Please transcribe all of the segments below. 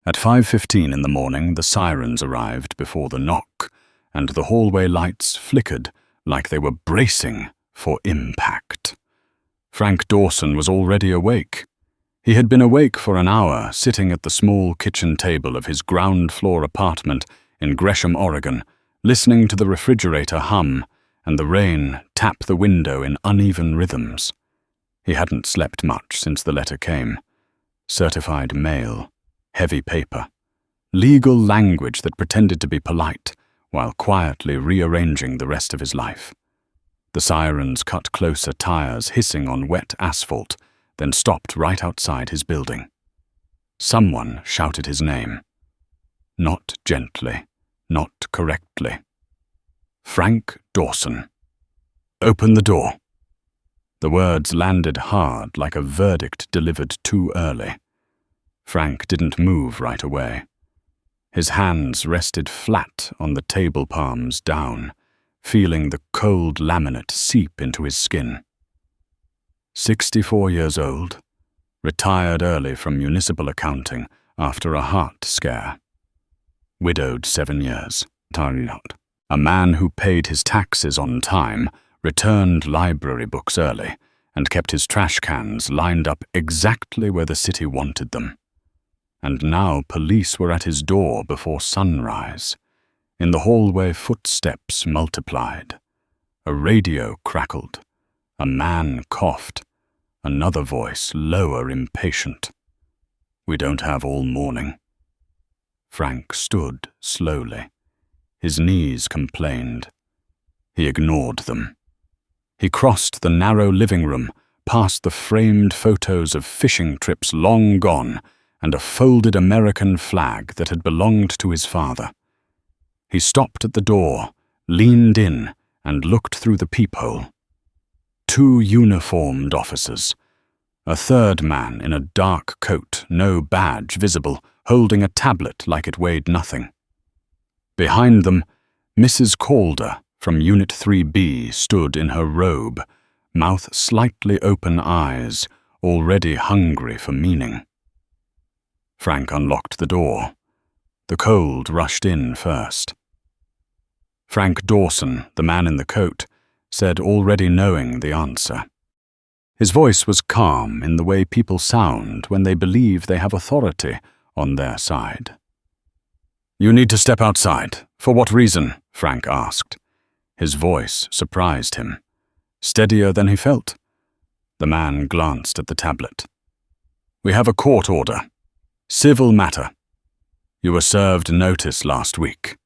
At 5:15 in the morning, the sirens arrived before the knock, and the hallway lights flickered like they were bracing for impact. Frank Dawson was already awake. He had been awake for an hour, sitting at the small kitchen table of his ground-floor apartment in Gresham, Oregon, listening to the refrigerator hum and the rain tap the window in uneven rhythms. He hadn't slept much since the letter came. Certified mail, heavy paper, legal language that pretended to be polite while quietly rearranging the rest of his life. The sirens cut closer, tires hissing on wet asphalt, then stopped right outside his building. Someone shouted his name. Not gently, not correctly. Frank Dawson. Open the door. The words landed hard like a verdict delivered too early. Frank didn't move right away. His hands rested flat on the table palms down, feeling the cold laminate seep into his skin. 64 years old, retired early from municipal accounting after a heart scare. Widowed 7 years. A man who paid his taxes on time, returned library books early, and kept his trash cans lined up exactly where the city wanted them. And now police were at his door before sunrise. In the hallway, footsteps multiplied. A radio crackled. A man coughed. Another voice, lower, impatient. We don't have all morning. Frank stood slowly. His knees complained. He ignored them. He crossed the narrow living room, past the framed photos of fishing trips long gone, and a folded American flag that had belonged to his father. He stopped at the door, leaned in, and looked through the peephole. 2 uniformed officers. A third man in a dark coat, no badge visible, holding a tablet like it weighed nothing. Behind them, Mrs. Calder from Unit 3B stood in her robe, mouth slightly open, eyes already hungry for meaning. Frank unlocked the door. The cold rushed in first. Frank Dawson, the man in the coat, said, already knowing the answer. His voice was calm in the way people sound when they believe they have authority on their side. You need to step outside. For what reason? Frank asked. His voice surprised him. Steadier than he felt. The man glanced at the tablet. We have a court order. Civil matter. You were served notice last week.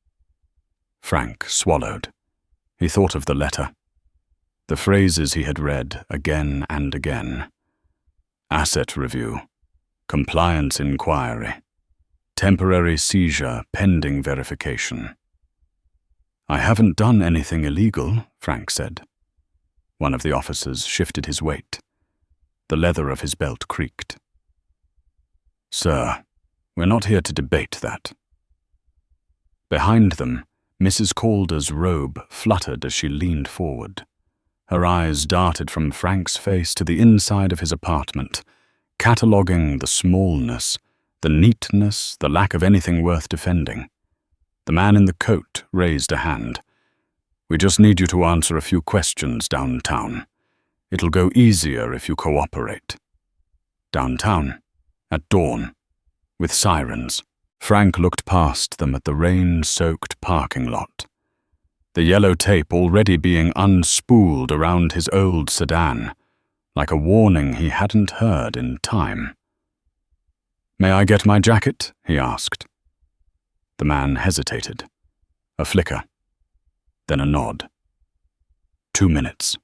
Frank swallowed. He thought of the letter. The phrases he had read again and again. Asset review. Compliance inquiry. Temporary seizure pending verification. I haven't done anything illegal, Frank said. One of the officers shifted his weight. The leather of his belt creaked. Sir, we're not here to debate that. Behind them, Mrs. Calder's robe fluttered as she leaned forward. Her eyes darted from Frank's face to the inside of his apartment, cataloguing the smallness, the neatness, the lack of anything worth defending. The man in the coat raised a hand. We just need you to answer a few questions downtown. It'll go easier if you cooperate. Downtown, at dawn, with sirens. Frank looked past them at the rain-soaked parking lot. The yellow tape already being unspooled around his old sedan, like a warning he hadn't heard in time. May I get my jacket? He asked. The man hesitated. A flicker. Then a nod. 2 minutes.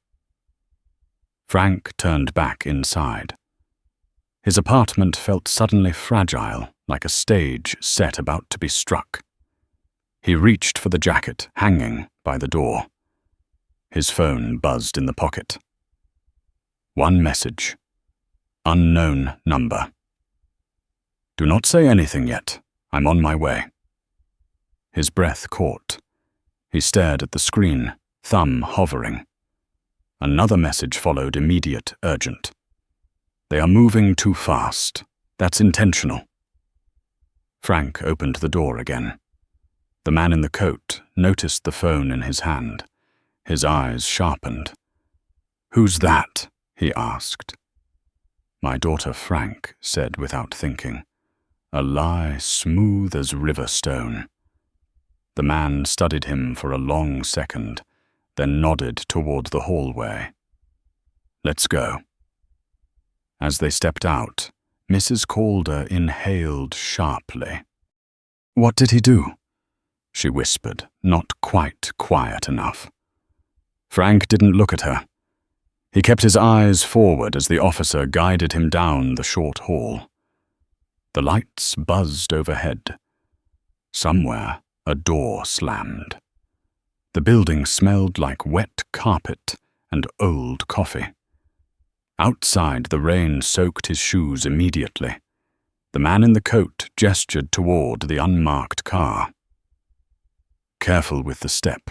Frank turned back inside. His apartment felt suddenly fragile, like a stage set about to be struck. He reached for the jacket hanging by the door. His phone buzzed in the pocket. One message. Unknown number. Do not say anything yet. I'm on my way. His breath caught. He stared at the screen, thumb hovering. Another message followed, immediate, urgent. They are moving too fast. That's intentional. Frank opened the door again. The man in the coat noticed the phone in his hand. His eyes sharpened. "Who's that?" he asked. "My daughter Frank," said without thinking. A lie smooth as river stone. The man studied him for a long second, then nodded toward the hallway. "Let's go." As they stepped out, Mrs. Calder inhaled sharply. "What did he do?" she whispered, not quite quiet enough. Frank didn't look at her. He kept his eyes forward as the officer guided him down the short hall. The lights buzzed overhead. Somewhere, a door slammed. The building smelled like wet carpet and old coffee. Outside, the rain soaked his shoes immediately. The man in the coat gestured toward the unmarked car. "Careful with the step."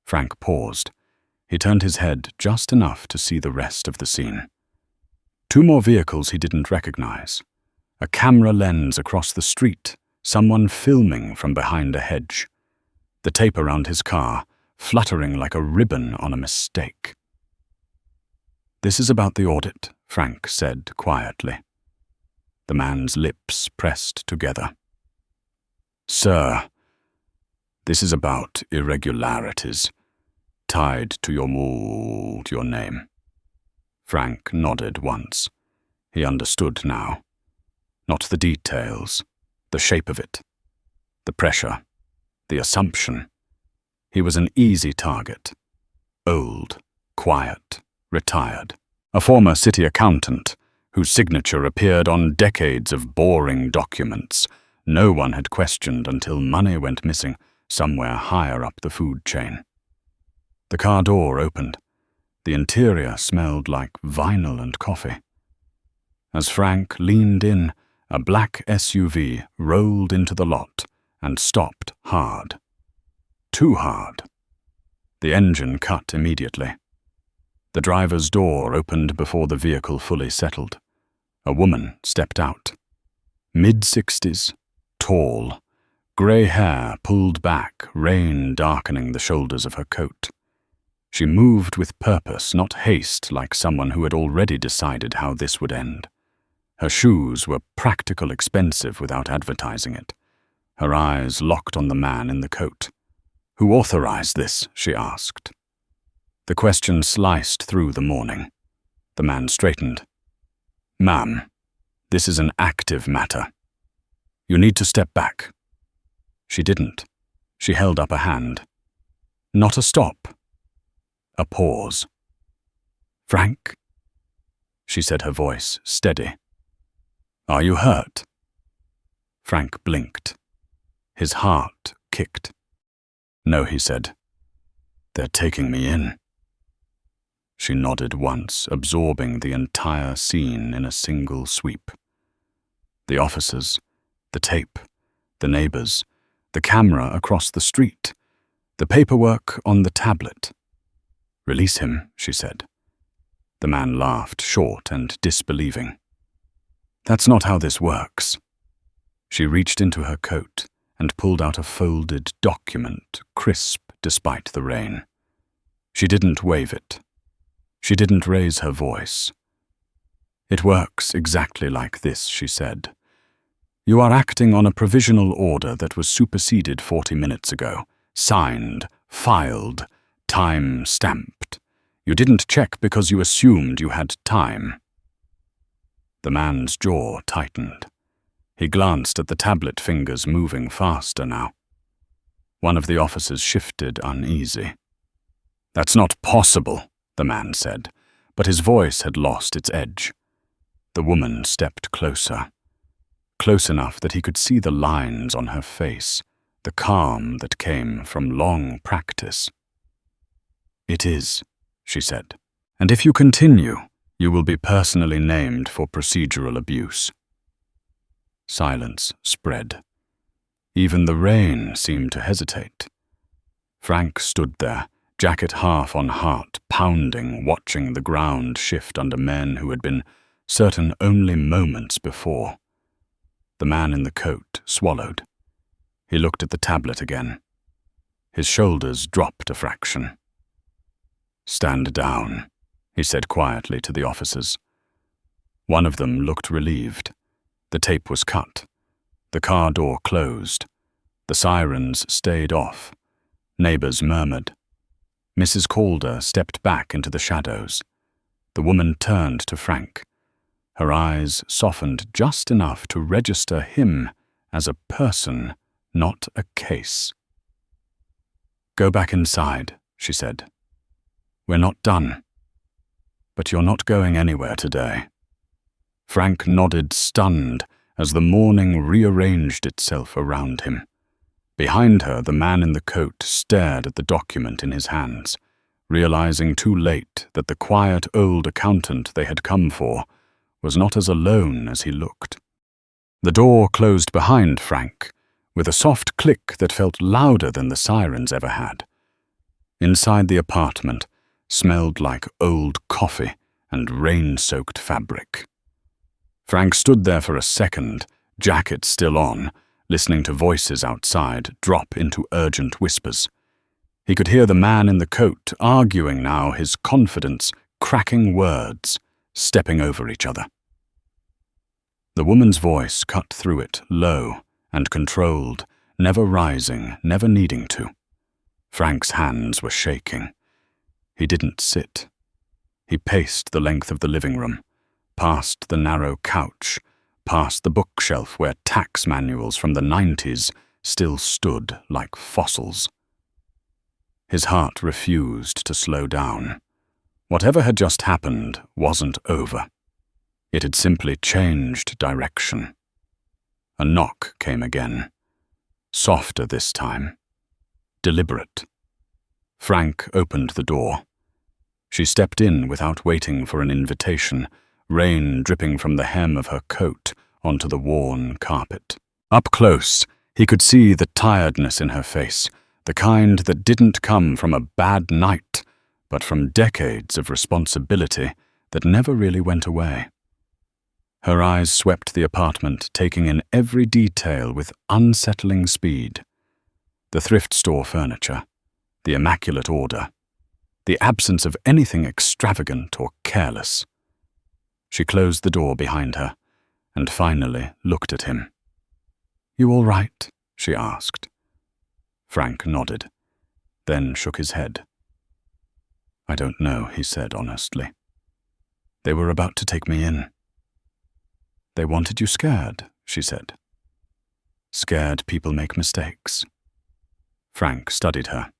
Frank paused. He turned his head just enough to see the rest of the scene. Two more vehicles he didn't recognize. A camera lens across the street, someone filming from behind a hedge. The tape around his car, fluttering like a ribbon on a mistake. "This is about the audit," Frank said quietly. The man's lips pressed together. "Sir, this is about irregularities tied to your name." Frank nodded once. He understood now. Not the details, the shape of it, the pressure, the assumption. He was an easy target. Old, quiet, retired. A former city accountant whose signature appeared on decades of boring documents no one had questioned until money went missing somewhere higher up the food chain. The car door opened. The interior smelled like vinyl and coffee. As Frank leaned in, a black SUV rolled into the lot and stopped hard. Too hard. The engine cut immediately. The driver's door opened before the vehicle fully settled. A woman stepped out. Mid-60s, tall, grey hair pulled back, rain darkening the shoulders of her coat. She moved with purpose, not haste like someone who had already decided how this would end. Her shoes were practical expensive without advertising it. Her eyes locked on the man in the coat. "Who authorized this?" she asked. The question sliced through the morning. The man straightened. "Ma'am, this is an active matter. You need to step back." She didn't. She held up a hand. Not a stop. A pause. "Frank?" She said, her voice steady. "Are you hurt?" Frank blinked. His heart kicked. "No," he said. "They're taking me in." She nodded once, absorbing the entire scene in a single sweep. The officers, the tape, the neighbors, the camera across the street, the paperwork on the tablet. "Release him," she said. The man laughed, short and disbelieving. "That's not how this works." She reached into her coat and pulled out a folded document, crisp despite the rain. She didn't wave it. She didn't raise her voice. "It works exactly like this," she said. "You are acting on a provisional order that was superseded 40 minutes ago, signed, filed, time-stamped. You didn't check because you assumed you had time." The man's jaw tightened. He glanced at the tablet fingers moving faster now. One of the officers shifted uneasy. "That's not possible," the man said, but his voice had lost its edge. The woman stepped closer. Close enough that he could see the lines on her face, the calm that came from long practice. "It is," she said, "and if you continue, you will be personally named for procedural abuse." Silence spread. Even the rain seemed to hesitate. Frank stood there, jacket half on heart, pounding, watching the ground shift under men who had been certain only moments before. The man in the coat swallowed. He looked at the tablet again. His shoulders dropped a fraction. "Stand down," he said quietly to the officers. One of them looked relieved. The tape was cut. The car door closed. The sirens stayed off. Neighbors murmured. Mrs. Calder stepped back into the shadows. The woman turned to Frank. Her eyes softened just enough to register him as a person, not a case. "Go back inside," she said. "We're not done. But you're not going anywhere today." Frank nodded, stunned, as the morning rearranged itself around him. Behind her, the man in the coat stared at the document in his hands, realizing too late that the quiet old accountant they had come for was not as alone as he looked. The door closed behind Frank, with a soft click that felt louder than the sirens ever had. Inside the apartment smelled like old coffee and rain-soaked fabric. Frank stood there for a second, jacket still on, listening to voices outside drop into urgent whispers. He could hear the man in the coat arguing now, his confidence cracking words, stepping over each other. The woman's voice cut through it, low and controlled, never rising, never needing to. Frank's hands were shaking. He didn't sit. He paced the length of the living room, past the narrow couch, past the bookshelf where tax manuals from the 90s still stood like fossils. His heart refused to slow down. Whatever had just happened wasn't over. It had simply changed direction. A knock came again, softer this time, deliberate. Frank opened the door. She stepped in without waiting for an invitation, rain dripping from the hem of her coat onto the worn carpet. Up close, he could see the tiredness in her face, the kind that didn't come from a bad night, but from decades of responsibility that never really went away. Her eyes swept the apartment, taking in every detail with unsettling speed. The thrift store furniture, the immaculate order, the absence of anything extravagant or careless. She closed the door behind her and finally looked at him. "You all right?" she asked. Frank nodded, then shook his head. "I don't know," he said honestly. "They were about to take me in." "They wanted you scared," she said. "Scared people make mistakes." Frank studied her.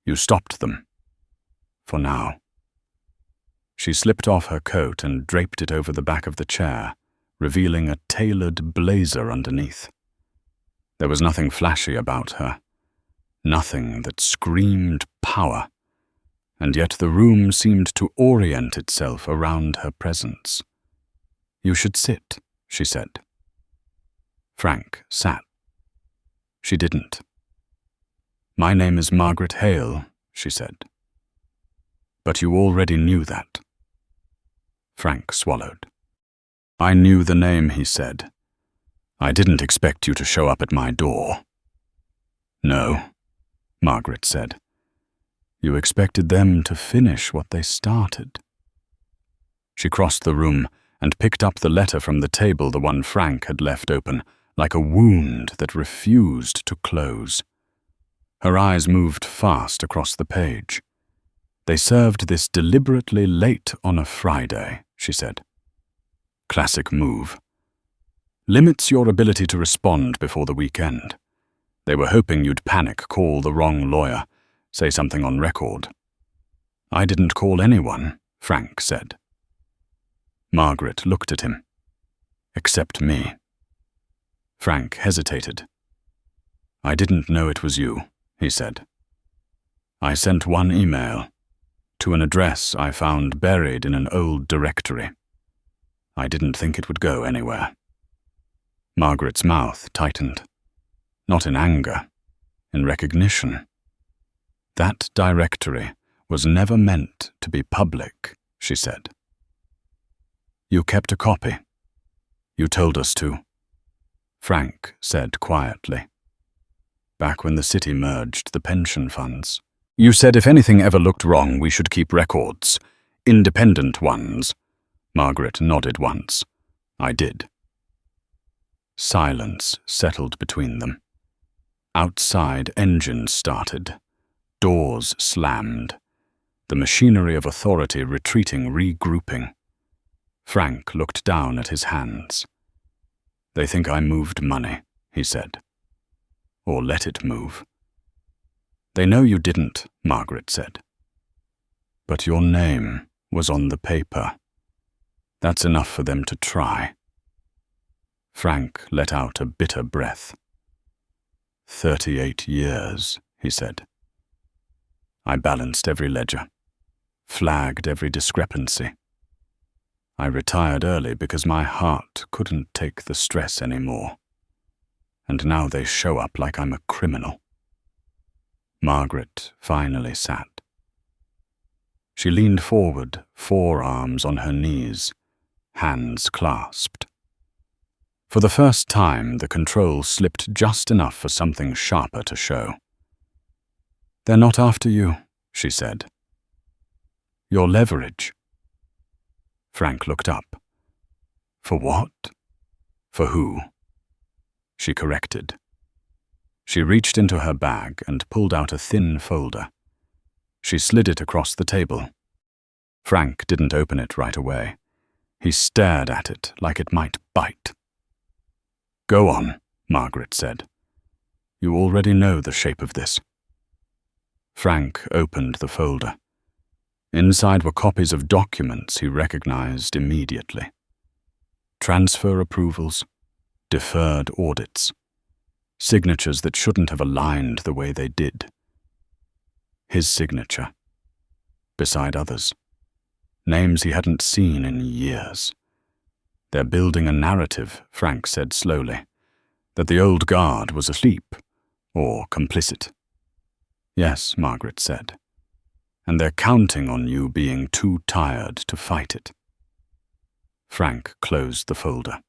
"You stopped them. For now." She slipped off her coat and draped it over the back of the chair, revealing a tailored blazer underneath. There was nothing flashy about her, nothing that screamed power, and yet the room seemed to orient itself around her presence. "You should sit," she said. Frank sat. She didn't. "My name is Margaret Hale," she said. "But you already knew that." Frank swallowed. "I knew the name," he said. "I didn't expect you to show up at my door." "No," Margaret said. "You expected them to finish what they started." She crossed the room and picked up the letter from the table, the one Frank had left open, like a wound that refused to close. Her eyes moved fast across the page. "They served this deliberately late on a Friday," she said. "Classic move. Limits your ability to respond before the weekend. They were hoping you'd panic, call the wrong lawyer, say something on record." "I didn't call anyone," Frank said. Margaret looked at him. "Except me." Frank hesitated. "I didn't know it was you," he said. "I sent one email to an address I found buried in an old directory. I didn't think it would go anywhere." Margaret's mouth tightened. Not in anger, in recognition. "That directory was never meant to be public," she said. "You kept a copy. You told us to." Frank said quietly. Back when the city merged the pension funds. You said if anything ever looked wrong, we should keep records. Independent ones. Margaret nodded once. I did. Silence settled between them. Outside, engines started. Doors slammed. The machinery of authority retreating, regrouping. Frank looked down at his hands. They think I moved money, he said. Or let it move. They know you didn't, Margaret said. But your name was on the paper. That's enough for them to try. Frank let out a bitter breath. 38 years, he said. I balanced every ledger, flagged every discrepancy. I retired early because my heart couldn't take the stress anymore. And now they show up like I'm a criminal. Margaret finally sat. She leaned forward, forearms on her knees, hands clasped. For the first time, the control slipped just enough for something sharper to show. They're not after you, she said. Your leverage. Frank looked up. For what? For who? She corrected. She reached into her bag and pulled out a thin folder. She slid it across the table. Frank didn't open it right away. He stared at it like it might bite. Go on, Margaret said. You already know the shape of this. Frank opened the folder. Inside were copies of documents he recognized immediately. Transfer approvals, deferred audits, signatures that shouldn't have aligned the way they did. His signature, beside others, names he hadn't seen in years. They're building a narrative, Frank said slowly, that the old guard was asleep or complicit. Yes, Margaret said, and they're counting on you being too tired to fight it. Frank closed the folder.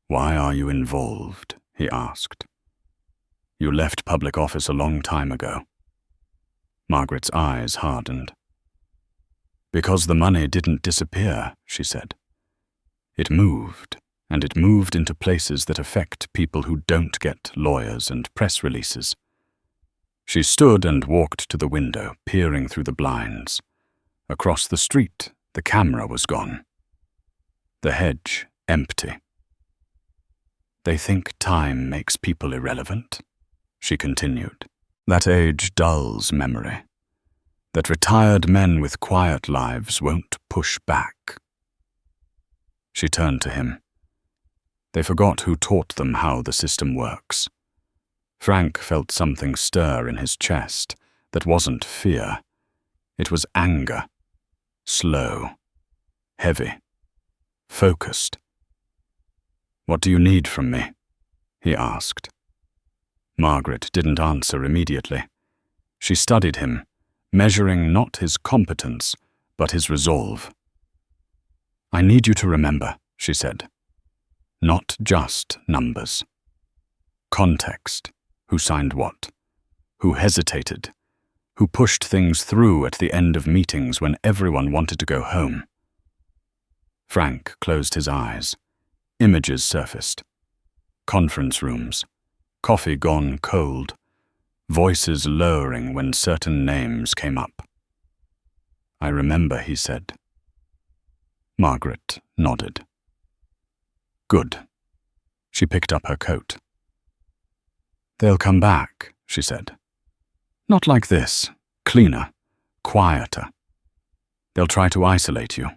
Why are you involved? He asked. You left public office a long time ago. Margaret's eyes hardened. Because the money didn't disappear, she said. It moved, and it moved into places that affect people who don't get lawyers and press releases. She stood and walked to the window, peering through the blinds. Across the street, the camera was gone. The hedge empty. They think time makes people irrelevant, she continued. That age dulls memory. That retired men with quiet lives won't push back. She turned to him. They forgot who taught them how the system works. Frank felt something stir in his chest that wasn't fear. It was anger. Slow. Heavy. Focused. What do you need from me? He asked. Margaret didn't answer immediately. She studied him, measuring not his competence, but his resolve. I need you to remember, she said. Not just numbers. Context. Who signed what? Who hesitated? Who pushed things through at the end of meetings when everyone wanted to go home? Frank closed his eyes. Images surfaced. Conference rooms. Coffee gone cold. Voices lowering when certain names came up. I remember, he said. Margaret nodded. Good. She picked up her coat. They'll come back, she said. Not like this. Cleaner. Quieter. They'll try to isolate you.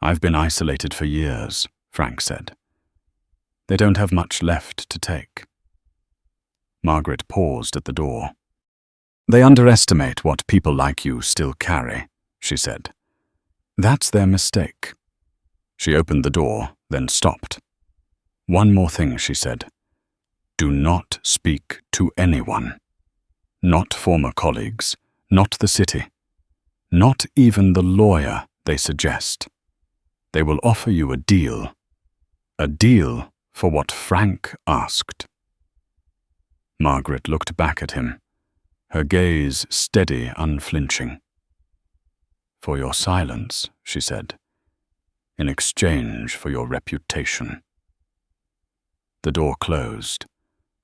I've been isolated for years, Frank said. They don't have much left to take. Margaret paused at the door. They underestimate what people like you still carry, she said. That's their mistake. She opened the door, then stopped. One more thing, she said. Do not speak to anyone. Not former colleagues, not the city, not even the lawyer they suggest. They will offer you a deal for what Frank asked. Margaret looked back at him, her gaze steady, unflinching. "For your silence," she said, "in exchange for your reputation." The door closed.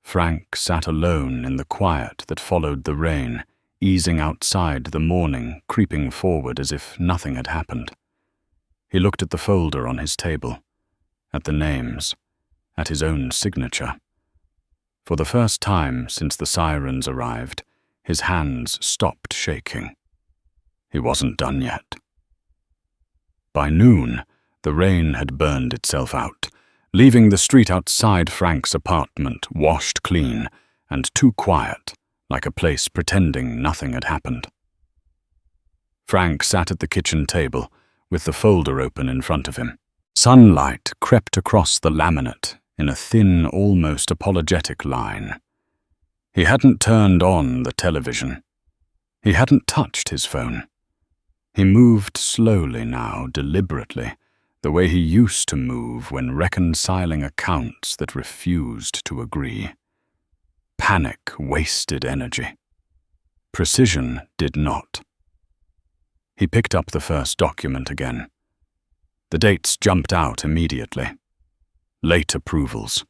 Frank sat alone in the quiet that followed the rain, easing outside the morning, creeping forward as if nothing had happened. He looked at the folder on his table, at the names, at his own signature. For the first time since the sirens arrived, his hands stopped shaking. He wasn't done yet. By noon, the rain had burned itself out, leaving the street outside Frank's apartment washed clean and too quiet, like a place pretending nothing had happened. Frank sat at the kitchen table, with the folder open in front of him. Sunlight crept across the laminate in a thin, almost apologetic line. He hadn't turned on the television. He hadn't touched his phone. He moved slowly now, deliberately, the way he used to move when reconciling accounts that refused to agree. Panic wasted energy. Precision did not. He picked up the first document again. The dates jumped out immediately. Late approvals.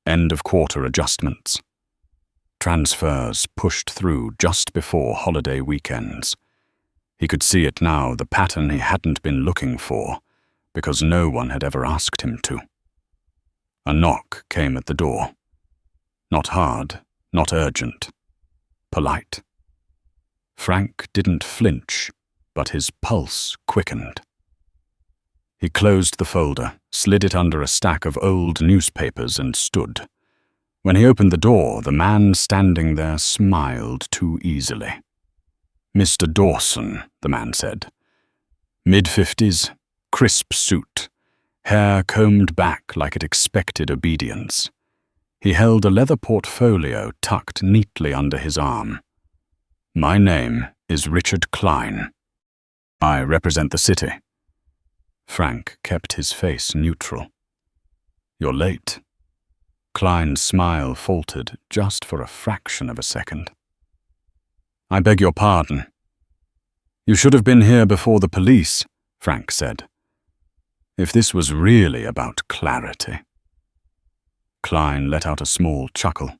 End of quarter adjustments. Transfers pushed through just before holiday weekends. He could see it now, the pattern he hadn't been looking for, because no one had ever asked him to. A knock came at the door. Not hard, not urgent. Polite. Frank didn't flinch, but his pulse quickened. He closed the folder, slid it under a stack of old newspapers, and stood. When he opened the door, the man standing there smiled too easily. "Mr. Dawson," the man said. Mid-50s, crisp suit, hair combed back like it expected obedience. He held a leather portfolio tucked neatly under his arm. "My name is Richard Klein. I represent the city." Frank kept his face neutral. "You're late." Klein's smile faltered just for a fraction of a second. "I beg your pardon." "You should have been here before the police," Frank said. If this was really about clarity. Klein let out a small chuckle.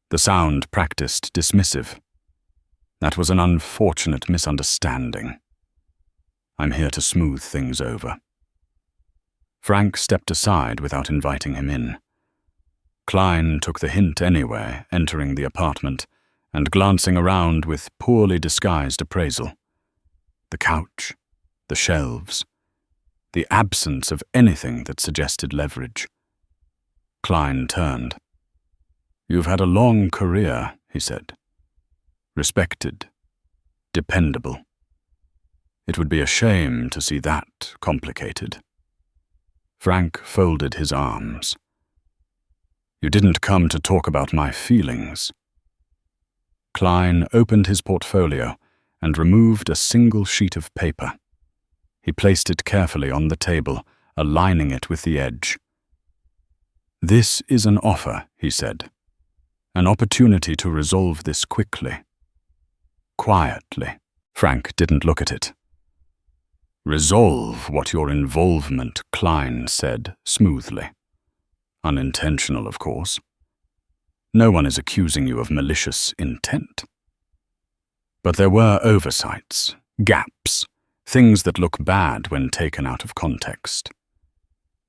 The sound practiced dismissive. "That was an unfortunate misunderstanding. I'm here to smooth things over." Frank stepped aside without inviting him in. Klein took the hint anyway, entering the apartment and glancing around with poorly disguised appraisal. The couch, the shelves, the absence of anything that suggested leverage. Klein turned. "You've had a long career," he said. "Respected, dependable. It would be a shame to see that complicated." Frank folded his arms. "You didn't come to talk about my feelings." Klein opened his portfolio and removed a single sheet of paper. He placed it carefully on the table, aligning it with the edge. "This is an offer," he said. "An opportunity to resolve this quickly. Quietly." Frank didn't look at it. "Resolve what your involvement," Klein said smoothly. "Unintentional, of course. No one is accusing you of malicious intent. But there were oversights, gaps, things that look bad when taken out of context.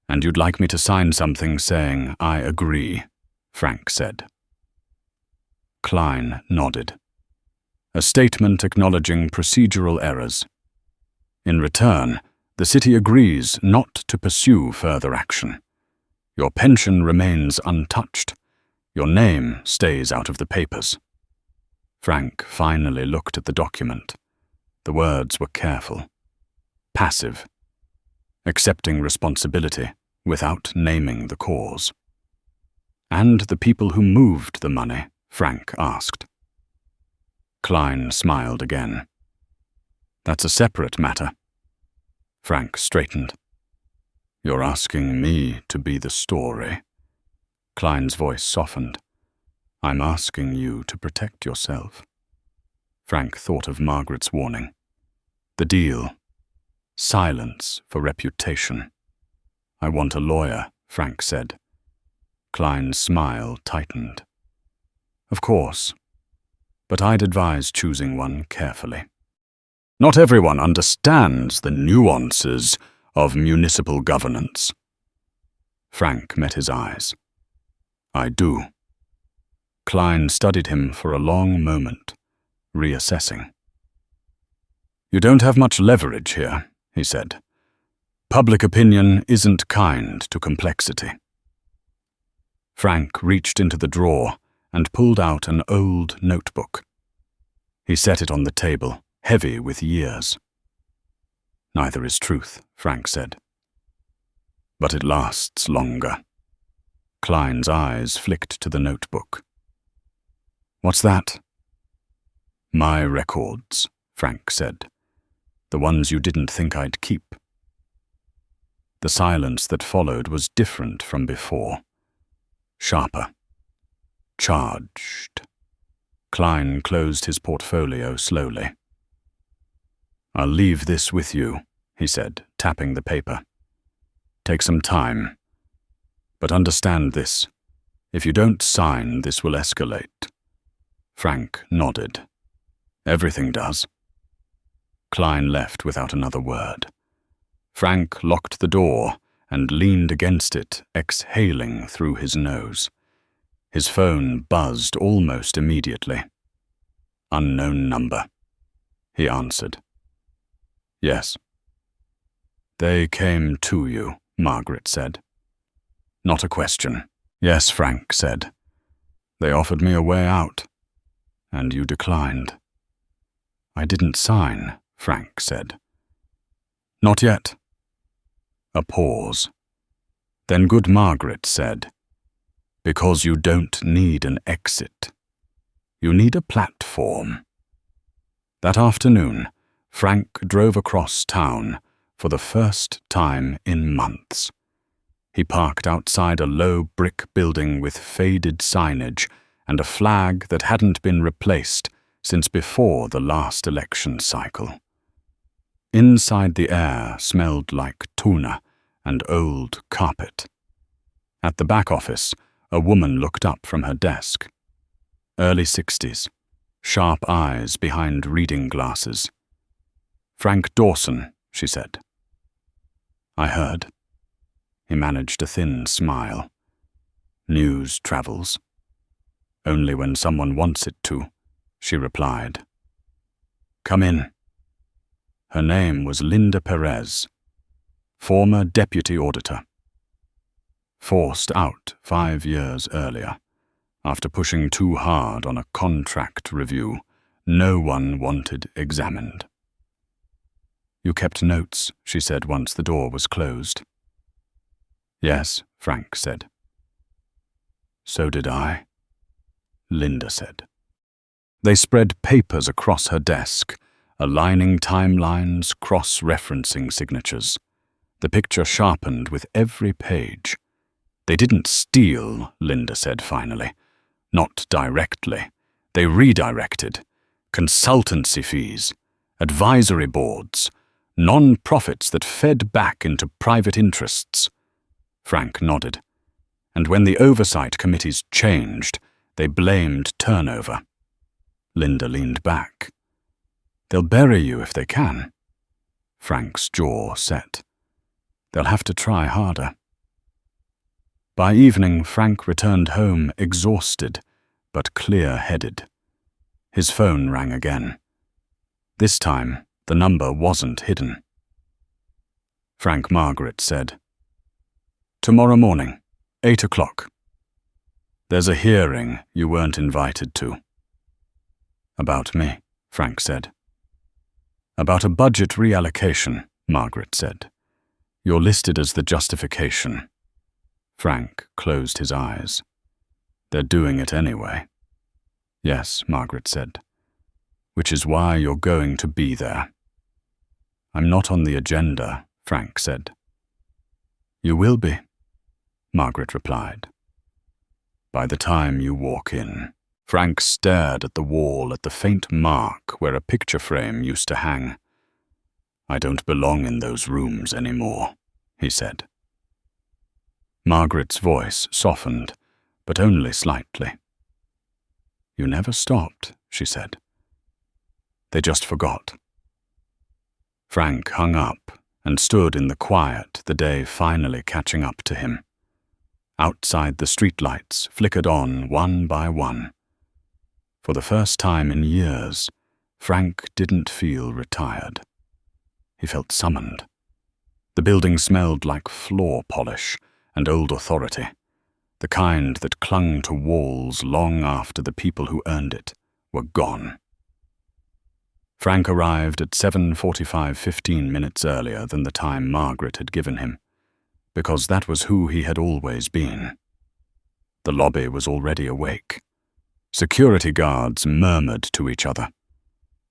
And you'd like me to sign something saying, 'I agree,'" Frank said. Klein nodded. "A statement acknowledging procedural errors. In return, the city agrees not to pursue further action. Your pension remains untouched. Your name stays out of the papers." Frank finally looked at the document. The words were careful. Passive. Accepting responsibility without naming the cause. "And the people who moved the money?" Frank asked. Klein smiled again. "That's a separate matter." Frank straightened. You're asking me to be the story. Klein's voice softened. I'm asking you to protect yourself. Frank thought of Margaret's warning. The deal. Silence for reputation. I want a lawyer, Frank said. Klein's smile tightened. Of course, but I'd advise choosing one carefully. Not everyone understands the nuances of municipal governance. Frank met his eyes. I do. Klein studied him for a long moment, reassessing. You don't have much leverage here, he said. Public opinion isn't kind to complexity. Frank reached into the drawer and pulled out an old notebook. He set it on the table, heavy with years. Neither is truth, Frank said. But it lasts longer. Klein's eyes flicked to the notebook. What's that? My records, Frank said. The ones you didn't think I'd keep. The silence that followed was different from before. Sharper. Charged. Klein closed his portfolio slowly. I'll leave this with you, he said, tapping the paper. Take some time. But understand this. If you don't sign, this will escalate. Frank nodded. Everything does. Klein left without another word. Frank locked the door and leaned against it, exhaling through his nose. His phone buzzed almost immediately. Unknown number. He answered. Yes. They came to you, Margaret said. Not a question. Yes, Frank said. They offered me a way out, and you declined. I didn't sign, Frank said. Not yet. A pause. Then good Margaret said, because you don't need an exit. You need a platform. That afternoon, Frank drove across town for the first time in months. He parked outside a low brick building with faded signage and a flag that hadn't been replaced since before the last election cycle. Inside, the air smelled like tuna and old carpet. At the back office, a woman looked up from her desk. Early 60s, sharp eyes behind reading glasses. Frank Dawson, she said. I heard. He managed a thin smile. News travels. Only when someone wants it to, she replied. Come in. Her name was Linda Perez, former deputy auditor. Forced out 5 years earlier, after pushing too hard on a contract review no one wanted examined. You kept notes, she said once the door was closed. Yes, Frank said. So did I, Linda said. They spread papers across her desk, aligning timelines, cross-referencing signatures. The picture sharpened with every page. They didn't steal, Linda said finally. Not directly. They redirected. Consultancy fees, advisory boards, non-profits that fed back into private interests. Frank nodded. And when the oversight committees changed, they blamed turnover. Linda leaned back. They'll bury you if they can. Frank's jaw set. They'll have to try harder. By evening, Frank returned home exhausted, but clear-headed. His phone rang again. This time, the number wasn't hidden. Frank Margaret said, Tomorrow morning, 8 o'clock. There's a hearing you weren't invited to. About me, Frank said. About a budget reallocation, Margaret said. You're listed as the justification. Frank closed his eyes. They're doing it anyway. Yes, Margaret said. Which is why you're going to be there. I'm not on the agenda, Frank said. You will be, Margaret replied. By the time you walk in. Frank stared at the wall at the faint mark where a picture frame used to hang. I don't belong in those rooms anymore, he said. Margaret's voice softened, but only slightly. You never stopped, she said. They just forgot. Frank hung up and stood in the quiet, the day finally catching up to him. Outside, the streetlights flickered on one by one. For the first time in years, Frank didn't feel retired. He felt summoned. The building smelled like floor polish and old authority, the kind that clung to walls long after the people who earned it were gone. Frank arrived at 7:45, 15 minutes earlier than the time Margaret had given him, because that was who he had always been. The lobby was already awake. Security guards murmured to each other.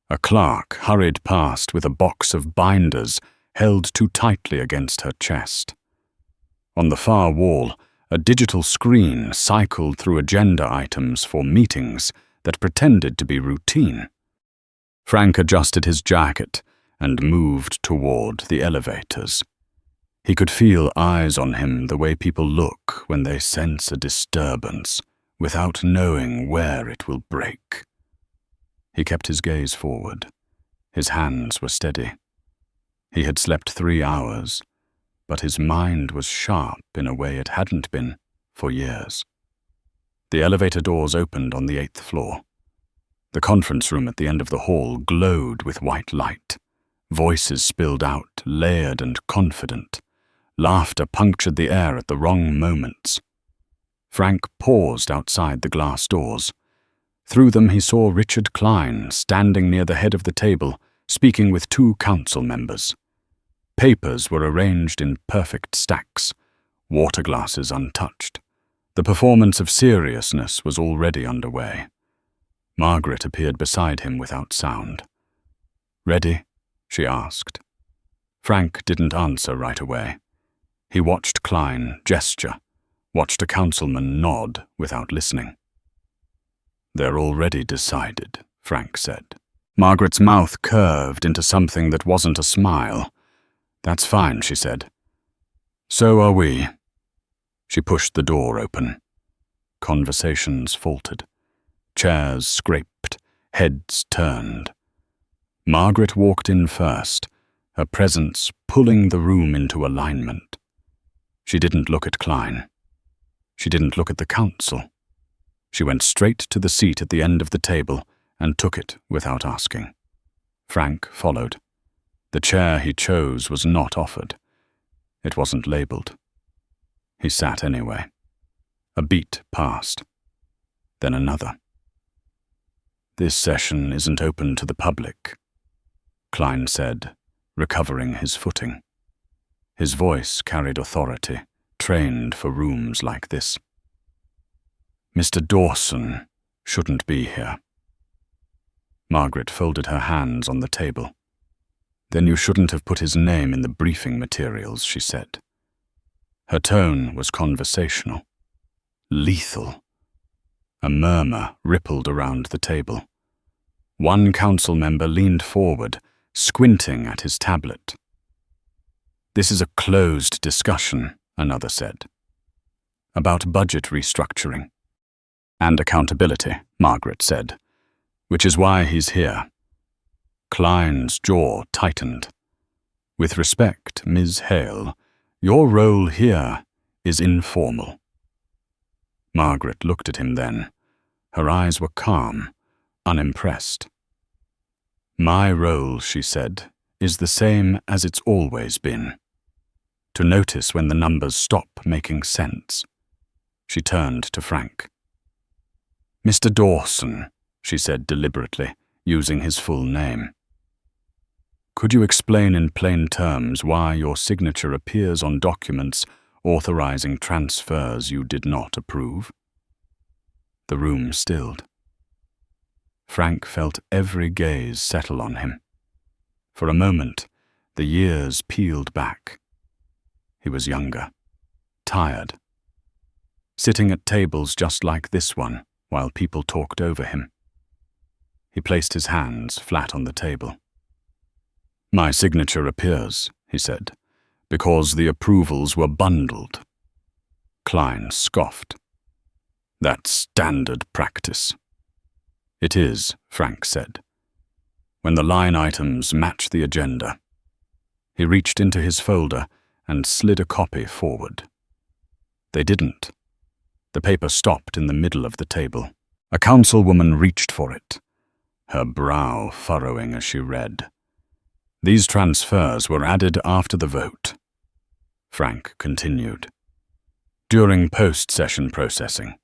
A clerk hurried past with a box of binders held too tightly against her chest. On the far wall, a digital screen cycled through agenda items for meetings that pretended to be routine. Frank adjusted his jacket and moved toward the elevators. He could feel eyes on him the way people look when they sense a disturbance, without knowing where it will break. He kept his gaze forward. His hands were steady. He had slept 3 hours, but his mind was sharp in a way it hadn't been for years. The elevator doors opened on the 8th floor. The conference room at the end of the hall glowed with white light. Voices spilled out, layered and confident. Laughter punctured the air at the wrong moments. Frank paused outside the glass doors. Through them he saw Richard Klein standing near the head of the table, speaking with 2 council members. Papers were arranged in perfect stacks, water glasses untouched. The performance of seriousness was already underway. Margaret appeared beside him without sound. "Ready?" she asked. Frank didn't answer right away. He watched Klein gesture, watched a councilman nod without listening. "They're already decided," Frank said. Margaret's mouth curved into something that wasn't a smile. "That's fine," she said. "So are we." She pushed the door open. Conversations faltered. Chairs scraped, heads turned. Margaret walked in first, her presence pulling the room into alignment. She didn't look at Klein. She didn't look at the council. She went straight to the seat at the end of the table and took it without asking. Frank followed. The chair he chose was not offered. It wasn't labeled. He sat anyway. A beat passed. Then another. "This session isn't open to the public," Klein said, recovering his footing. His voice carried authority, trained for rooms like this. "Mr. Dawson shouldn't be here." Margaret folded her hands on the table. "Then you shouldn't have put his name in the briefing materials," she said. Her tone was conversational. Lethal. A murmur rippled around the table. One council member leaned forward, squinting at his tablet. "This is a closed discussion," another said. "About budget restructuring." "And accountability," Margaret said, "which is why he's here." Klein's jaw tightened. "With respect, Ms. Hale, your role here is informal." Margaret looked at him then. Her eyes were calm, unimpressed. "My role," she said, "is the same as it's always been. To notice when the numbers stop making sense." She turned to Frank. "Mr. Dawson," she said deliberately, using his full name. "Could you explain in plain terms why your signature appears on documents authorizing transfers you did not approve?" The room stilled. Frank felt every gaze settle on him. For a moment, the years peeled back. He was younger. tired. Sitting at tables just like this one while people talked over him. He placed his hands flat on the table. "My signature appears," he said, "because the approvals were bundled." Klein scoffed. "That's standard practice." "It is," Frank said, "when the line items match the agenda." He reached into his folder and slid a copy forward. They didn't. The paper stopped in the middle of the table. A councilwoman reached for it, her brow furrowing as she read. "These transfers were added after the vote." Frank continued. "During post-session processing,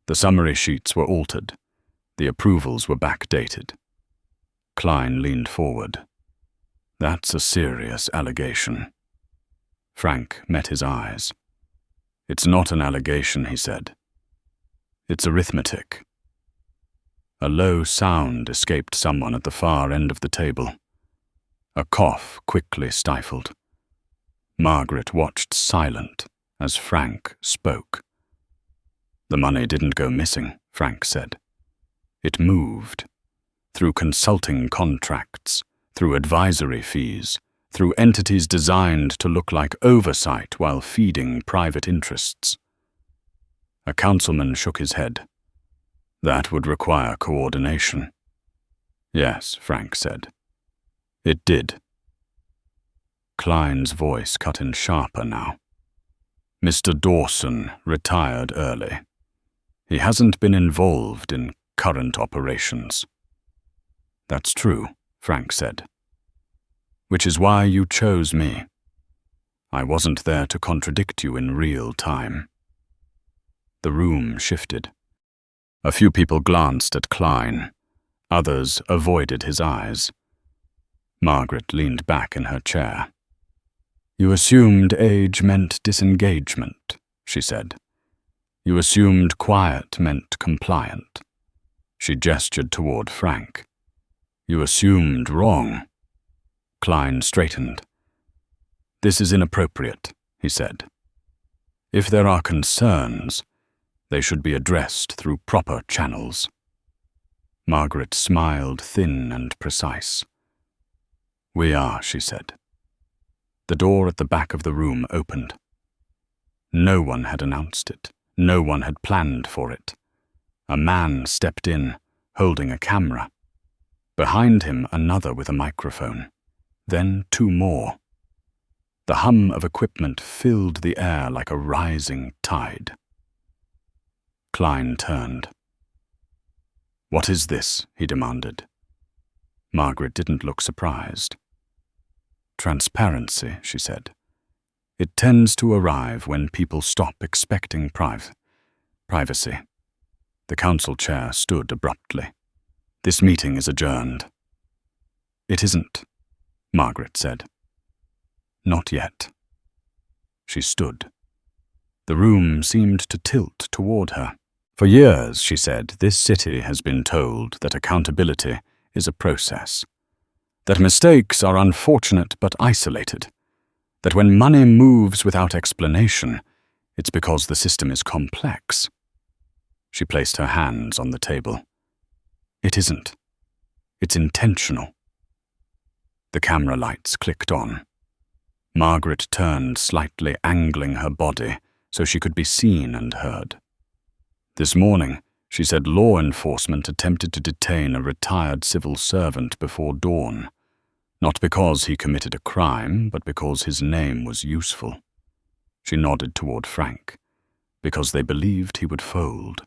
the summary sheets were altered. The approvals were backdated." Klein leaned forward. "That's a serious allegation." Frank met his eyes. "It's not an allegation," he said. "It's arithmetic." A low sound escaped someone at the far end of the table. A cough quickly stifled. Margaret watched silent as Frank spoke. "The money didn't go missing," Frank said. "It moved. Through consulting contracts, through advisory fees, through entities designed to look like oversight while feeding private interests." A councilman shook his head. "That would require coordination." "Yes," Frank said. "It did." Klein's voice cut in sharper now. "Mr. Dawson retired early. He hasn't been involved in current operations." "That's true," Frank said. "Which is why you chose me. I wasn't there to contradict you in real time." The room shifted. A few people glanced at Klein. Others avoided his eyes. Margaret leaned back in her chair. "You assumed age meant disengagement," she said. "You assumed quiet meant compliant." She gestured toward Frank. "You assumed wrong." Klein straightened. "This is inappropriate," he said. "If there are concerns, they should be addressed through proper channels." Margaret smiled thin and precise. "We are," she said. The door at the back of the room opened. No one had announced it. No one had planned for it. A man stepped in, holding a camera. Behind him, another with a microphone. Then 2 more. The hum of equipment filled the air like a rising tide. Klein turned. "What is this?" he demanded. Margaret didn't look surprised. "Transparency," she said. "It tends to arrive when people stop expecting privacy." The council chair stood abruptly. "This meeting is adjourned." "It isn't," Margaret said. "Not yet." She stood. The room seemed to tilt toward her. "For years," she said, "this city has been told that accountability is a process. That mistakes are unfortunate but isolated. That when money moves without explanation, it's because the system is complex." She placed her hands on the table. "It isn't. It's intentional." The camera lights clicked on. Margaret turned, slightly angling her body so she could be seen and heard. "This morning," she said, "law enforcement attempted to detain a retired civil servant before dawn. Not because he committed a crime, but because his name was useful." She nodded toward Frank. "Because they believed he would fold."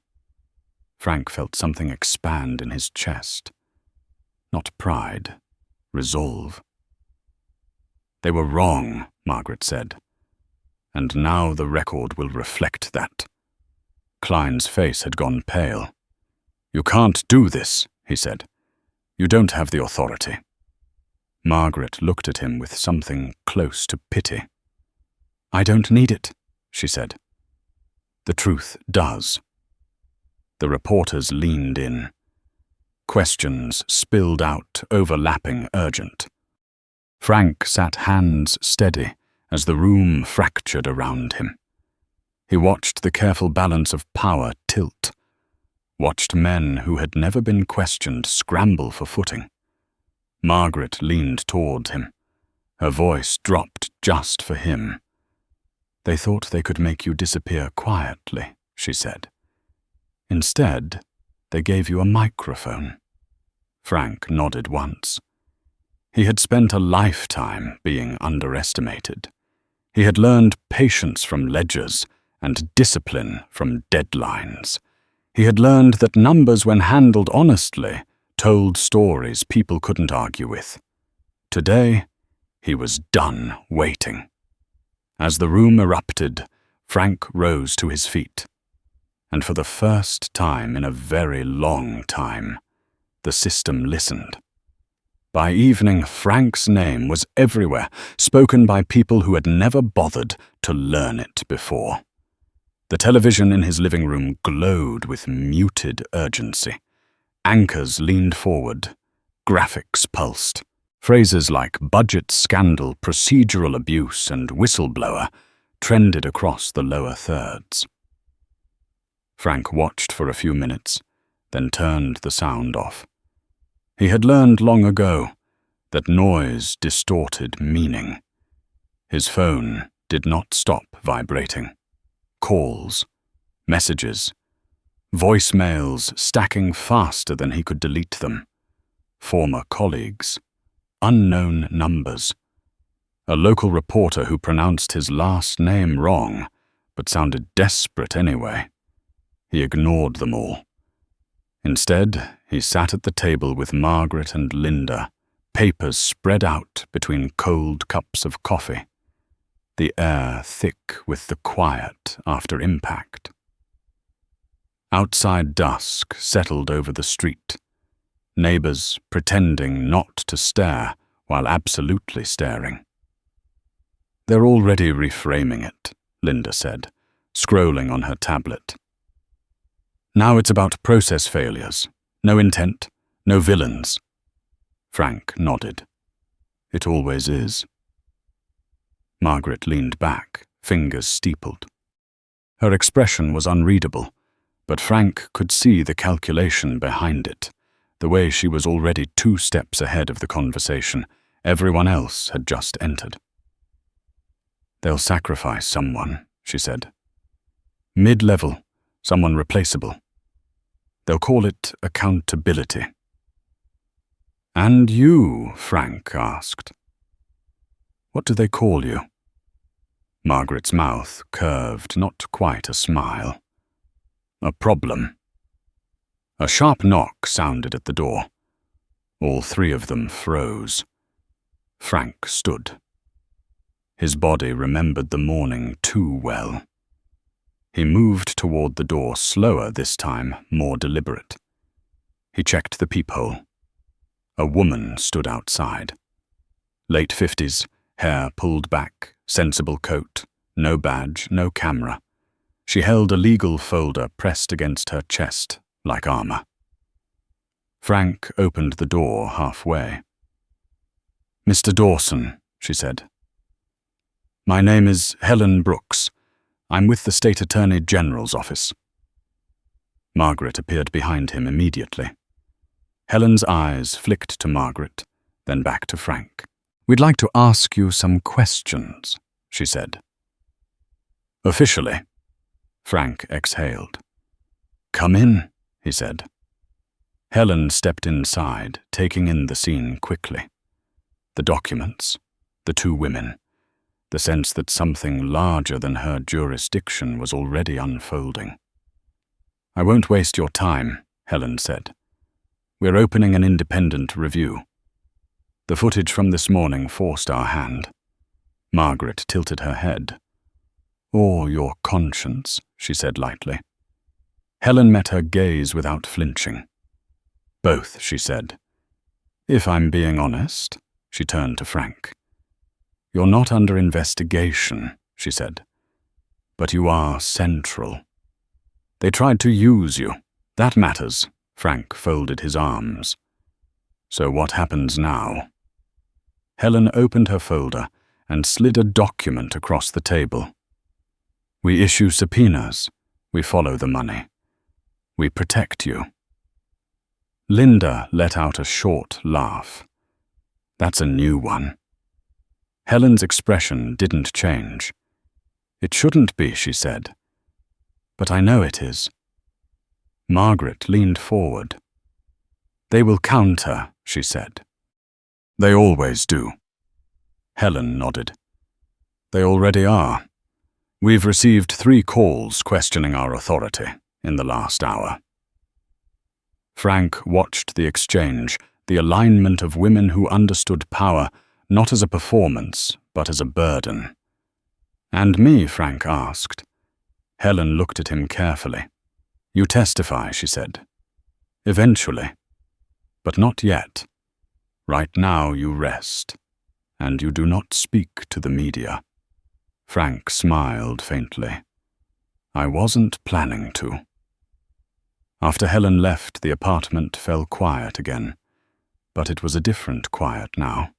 Frank felt something expand in his chest. Not pride, resolve. "They were wrong," Margaret said. "And now the record will reflect that." Klein's face had gone pale. "You can't do this," he said. "You don't have the authority." Margaret looked at him with something close to pity. "I don't need it," she said. "The truth does." The reporters leaned in. Questions spilled out, overlapping, urgent. Frank sat hands steady as the room fractured around him. He watched the careful balance of power tilt, watched men who had never been questioned scramble for footing. Margaret leaned towards him. Her voice dropped just for him. "They thought they could make you disappear quietly," she said. "Instead, they gave you a microphone." Frank nodded once. He had spent a lifetime being underestimated. He had learned patience from ledgers and discipline from deadlines. He had learned that numbers, when handled honestly, told stories people couldn't argue with. Today, he was done waiting. As the room erupted, Frank rose to his feet. And for the first time in a very long time, the system listened. By evening, Frank's name was everywhere, spoken by people who had never bothered to learn it before. The television in his living room glowed with muted urgency. Anchors leaned forward. Graphics pulsed. Phrases like budget scandal, procedural abuse, and whistleblower trended across the lower thirds. Frank watched for a few minutes, then turned the sound off. He had learned long ago that noise distorted meaning. His phone did not stop vibrating. Calls, messages, voicemails stacking faster than he could delete them. Former colleagues, unknown numbers. A local reporter who pronounced his last name wrong, but sounded desperate anyway. He ignored them all. Instead, he sat at the table with Margaret and Linda, papers spread out between cold cups of coffee. The air thick with the quiet after impact. Outside dusk settled over the street, neighbors pretending not to stare while absolutely staring. "They're already reframing it," Linda said, scrolling on her tablet. "Now it's about process failures. No intent, no villains." Frank nodded. "It always is." Margaret leaned back, fingers steepled. Her expression was unreadable, but Frank could see the calculation behind it, the way she was already 2 steps ahead of the conversation everyone else had just entered. "They'll sacrifice someone," she said. "Mid-level, someone replaceable. They'll call it accountability." "And you?" Frank asked. "What do they call you?" Margaret's mouth curved not quite a smile. "A problem." A sharp knock sounded at the door. All 3 of them froze. Frank stood. His body remembered the morning too well. He moved toward the door, slower this time, more deliberate. He checked the peephole. A woman stood outside. Late 50s, hair pulled back, sensible coat, no badge, no camera. She held a legal folder pressed against her chest, like armor. Frank opened the door halfway. "Mr. Dawson," she said. "My name is Helen Brooks. I'm with the State Attorney General's office." Margaret appeared behind him immediately. Helen's eyes flicked to Margaret, then back to Frank. "We'd like to ask you some questions," she said. "Officially." Frank exhaled. "Come in," he said. Helen stepped inside, taking in the scene quickly. The documents, the 2 women, the sense that something larger than her jurisdiction was already unfolding. "I won't waste your time," Helen said. "We're opening an independent review. The footage from this morning forced our hand." Margaret tilted her head. "Or your conscience," she said lightly. Helen met her gaze without flinching. "Both," she said. "If I'm being honest," she turned to Frank. "You're not under investigation," she said. "But you are central. They tried to use you. That matters." Frank folded his arms. "So what happens now?" Helen opened her folder and slid a document across the table. We issue subpoenas. We follow the money. We protect you." Linda let out a short laugh. "That's a new one." Helen's expression didn't change. "It shouldn't be," she said. "But I know it is." Margaret leaned forward. "They will counter," she said. "They always do." Helen nodded. "They already are. We've received 3 calls questioning our authority in the last hour." Frank watched the exchange, the alignment of women who understood power not as a performance, but as a burden. "And me?" Frank asked. Helen looked at him carefully. "You testify," she said. "Eventually. But not yet. Right now you rest, and you do not speak to the media." Frank smiled faintly. "I wasn't planning to." After Helen left, the apartment fell quiet again, but it was a different quiet now.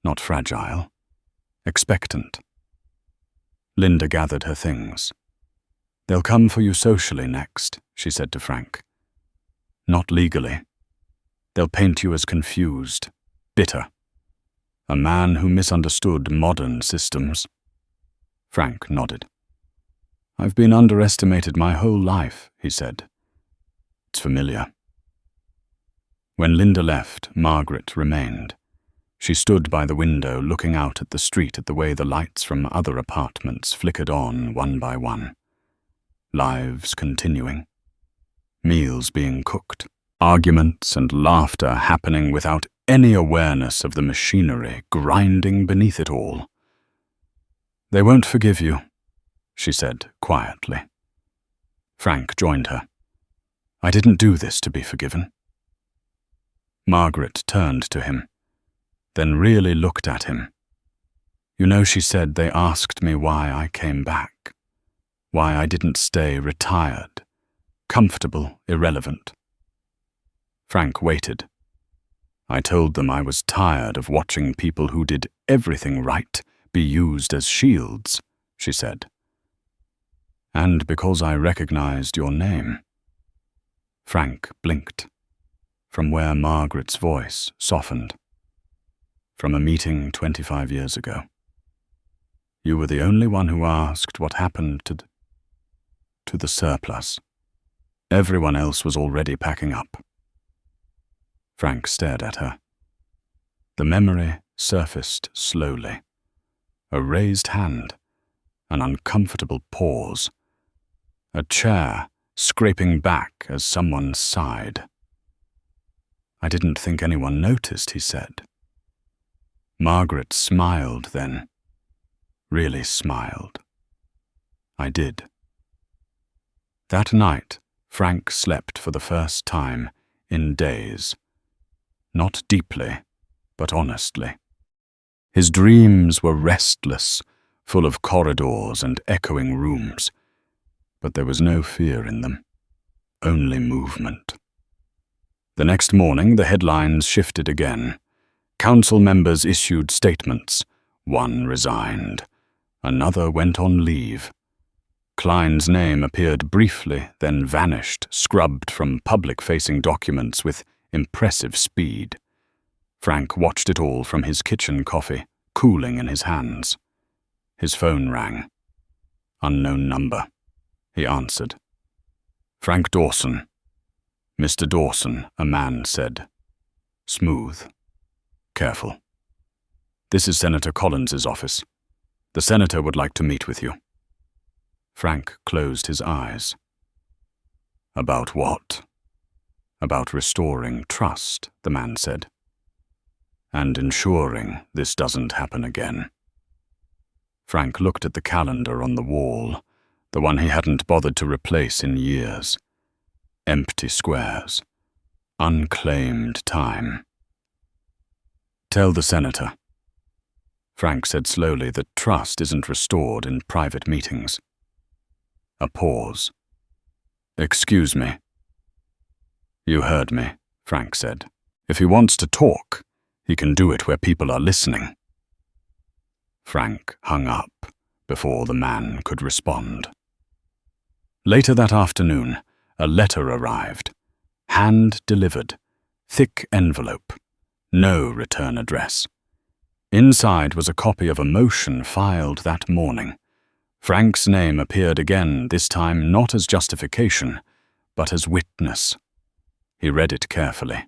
Not fragile, expectant. Linda gathered her things. "They'll come for you socially next," she said to Frank. "Not legally. They'll paint you as confused, bitter. A man who misunderstood modern systems." Frank nodded. "I've been underestimated my whole life," he said. "It's familiar." When Linda left, Margaret remained. She stood by the window looking out at the street at the way the lights from other apartments flickered on one by one. Lives continuing. Meals being cooked. Arguments and laughter happening without any awareness of the machinery grinding beneath it all. "They won't forgive you," she said quietly. Frank joined her. "I didn't do this to be forgiven." Margaret turned to him, then really looked at him. "You know," she said, "they asked me why I came back, why I didn't stay retired, comfortable, irrelevant." Frank waited. "I told them I was tired of watching people who did everything right be used as shields," she said. "And because I recognized your name." Frank blinked, from where Margaret's voice softened. "From a meeting 25 years ago. You were the only one who asked what happened to the surplus. Everyone else was already packing up." Frank stared at her. The memory surfaced slowly. A raised hand, an uncomfortable pause, a chair scraping back as someone sighed. "I didn't think anyone noticed," he said. Margaret smiled then, really smiled. "I did." That night, Frank slept for the first time in days. Not deeply, but honestly. His dreams were restless, full of corridors and echoing rooms, but there was no fear in them, only movement. The next morning, the headlines shifted again. Council members issued statements. One resigned. Another went on leave. Klein's name appeared briefly, then vanished, scrubbed from public-facing documents with impressive speed. Frank watched it all from his kitchen coffee, cooling in his hands. His phone rang. "Unknown number," he answered. "Frank Dawson." "Mr. Dawson," a man said. Smooth. Careful. "This is Senator Collins's office. The senator would like to meet with you." Frank closed his eyes. "About what?" "About restoring trust," the man said. "And ensuring this doesn't happen again." Frank looked at the calendar on the wall, the one he hadn't bothered to replace in years. Empty squares. Unclaimed time. "Tell the senator." Frank said slowly that trust isn't restored in private meetings. A pause. "Excuse me." "You heard me," Frank said. "If he wants to talk, he can do it where people are listening." Frank hung up, before the man could respond. Later that afternoon, a letter arrived, hand-delivered, thick envelope, no return address. Inside was a copy of a motion filed that morning. Frank's name appeared again, this time not as justification, but as witness. He read it carefully.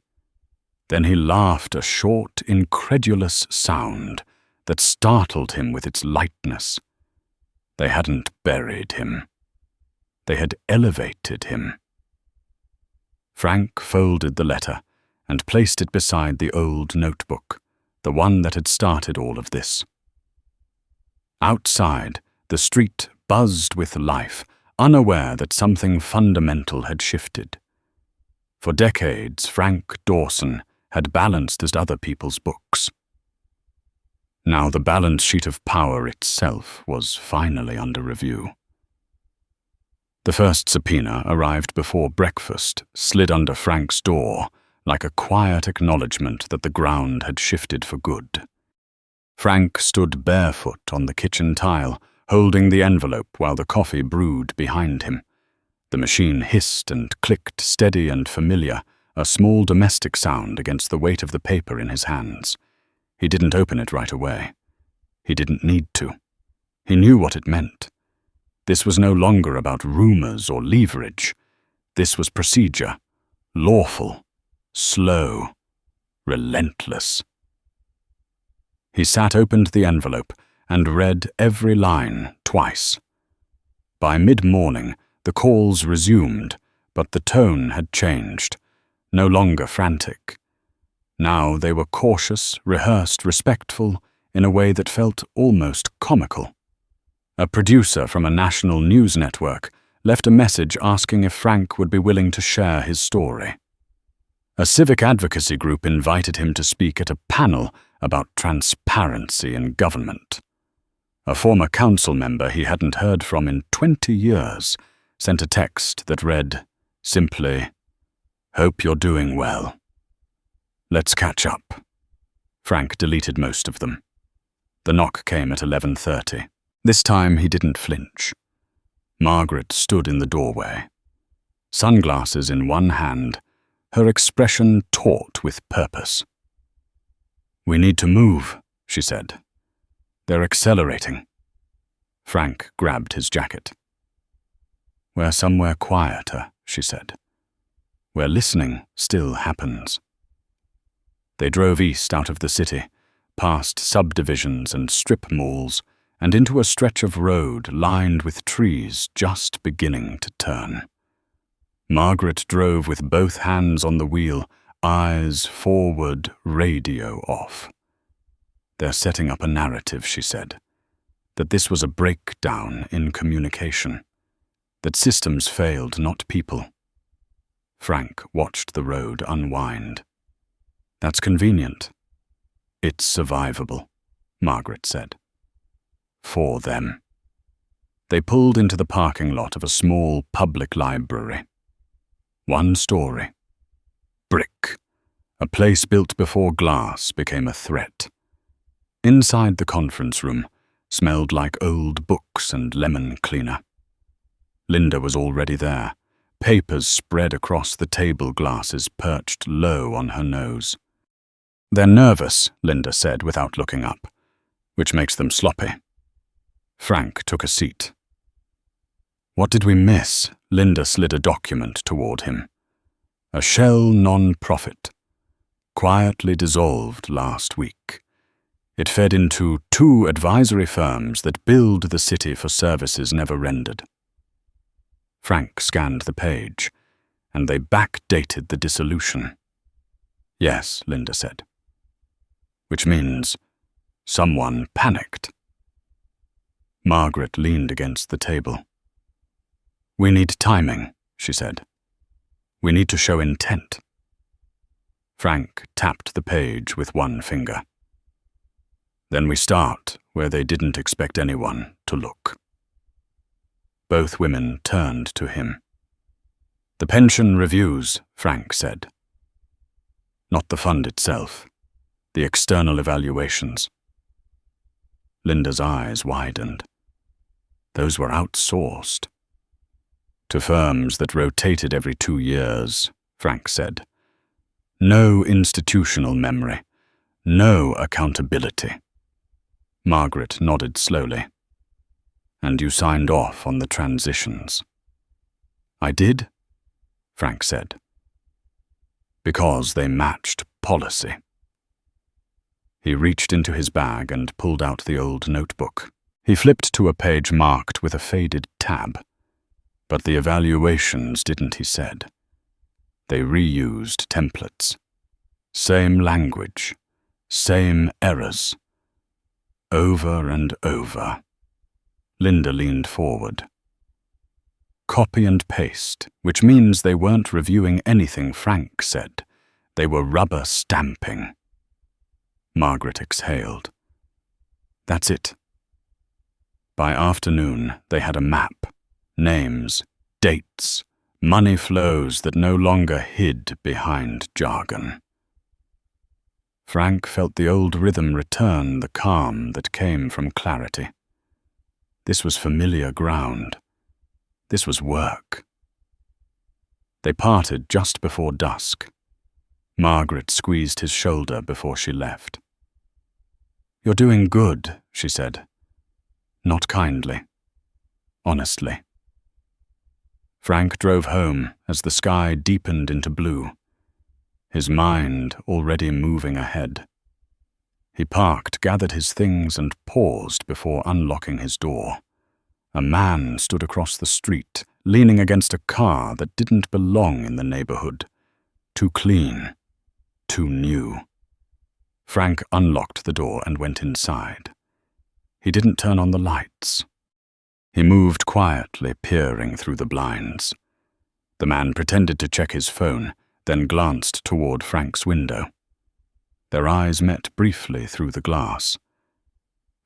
Then he laughed a short, incredulous sound that startled him with its lightness. They hadn't buried him. They had elevated him. Frank folded the letter and placed it beside the old notebook, the one that had started all of this. Outside, the street buzzed with life, unaware that something fundamental had shifted. For decades, Frank Dawson had balanced as other people's books. Now the balance sheet of power itself was finally under review. The first subpoena arrived before breakfast, slid under Frank's door, like a quiet acknowledgement that the ground had shifted for good. Frank stood barefoot on the kitchen tile, holding the envelope while the coffee brewed behind him. The machine hissed and clicked, steady and familiar, a small domestic sound against the weight of the paper in his hands. He didn't open it right away. He didn't need to. He knew what it meant. This was no longer about rumors or leverage. This was procedure, lawful, slow, relentless. He opened the envelope and read every line twice. By mid-morning, the calls resumed, but the tone had changed, no longer frantic. Now they were cautious, rehearsed, respectful, in a way that felt almost comical. A producer from a national news network left a message asking if Frank would be willing to share his story. A civic advocacy group invited him to speak at a panel about transparency in government. A former council member he hadn't heard from in 20 years sent a text that read, simply, "Hope you're doing well. Let's catch up." Frank deleted most of them. The knock came at 11:30. This time he didn't flinch. Margaret stood in the doorway, sunglasses in one hand, her expression taut with purpose. "We need to move," she said. "They're accelerating." Frank grabbed his jacket. "We're somewhere quieter," she said, "where listening still happens." They drove east out of the city, past subdivisions and strip malls, and into a stretch of road lined with trees just beginning to turn. Margaret drove with both hands on the wheel, eyes forward, radio off. "They're setting up a narrative," she said, "that this was a breakdown in communication, that systems failed, not people." Frank watched the road unwind. "That's convenient. It's survivable," Margaret said. "For them." They pulled into the parking lot of a small public library. One story. Brick. A place built before glass became a threat. Inside the conference room smelled like old books and lemon cleaner. Linda was already there, papers spread across the table glasses perched low on her nose. "They're nervous," Linda said without looking up, "which makes them sloppy." Frank took a seat. "What did we miss?" Linda slid a document toward him. "A shell non-profit. Quietly dissolved last week. It fed into 2 advisory firms that billed the city for services never rendered." Frank scanned the page, and they backdated the dissolution. "Yes," Linda said. "Which means someone panicked." Margaret leaned against the table. "We need timing," she said. "We need to show intent." Frank tapped the page with one finger. "Then we start where they didn't expect anyone to look." Both women turned to him. "The pension reviews," Frank said. "Not the fund itself, the external evaluations." Linda's eyes widened. Those were outsourced. To firms that rotated every 2 years, Frank said. No institutional memory. No accountability. Margaret nodded slowly. And you signed off on the transitions. I did, Frank said. Because they matched policy. He reached into his bag and pulled out the old notebook. He flipped to a page marked with a faded tab. But the evaluations didn't, he said. They reused templates. Same language. Same errors. Over and over. Linda leaned forward. Copy and paste, which means they weren't reviewing anything Frank said. They were rubber stamping. Margaret exhaled. That's it. By afternoon, they had a map, names, dates, money flows that no longer hid behind jargon. Frank felt the old rhythm return, the calm that came from clarity. This was familiar ground. This was work. They parted just before dusk. Margaret squeezed his shoulder before she left. You're doing good, she said. Not kindly. Honestly. Frank drove home as the sky deepened into blue, his mind already moving ahead. He parked, gathered his things, and paused before unlocking his door. A man stood across the street, leaning against a car that didn't belong in the neighborhood. Too clean. Too new. Frank unlocked the door and went inside. He didn't turn on the lights. He moved quietly, peering through the blinds. The man pretended to check his phone, then glanced toward Frank's window. Their eyes met briefly through the glass.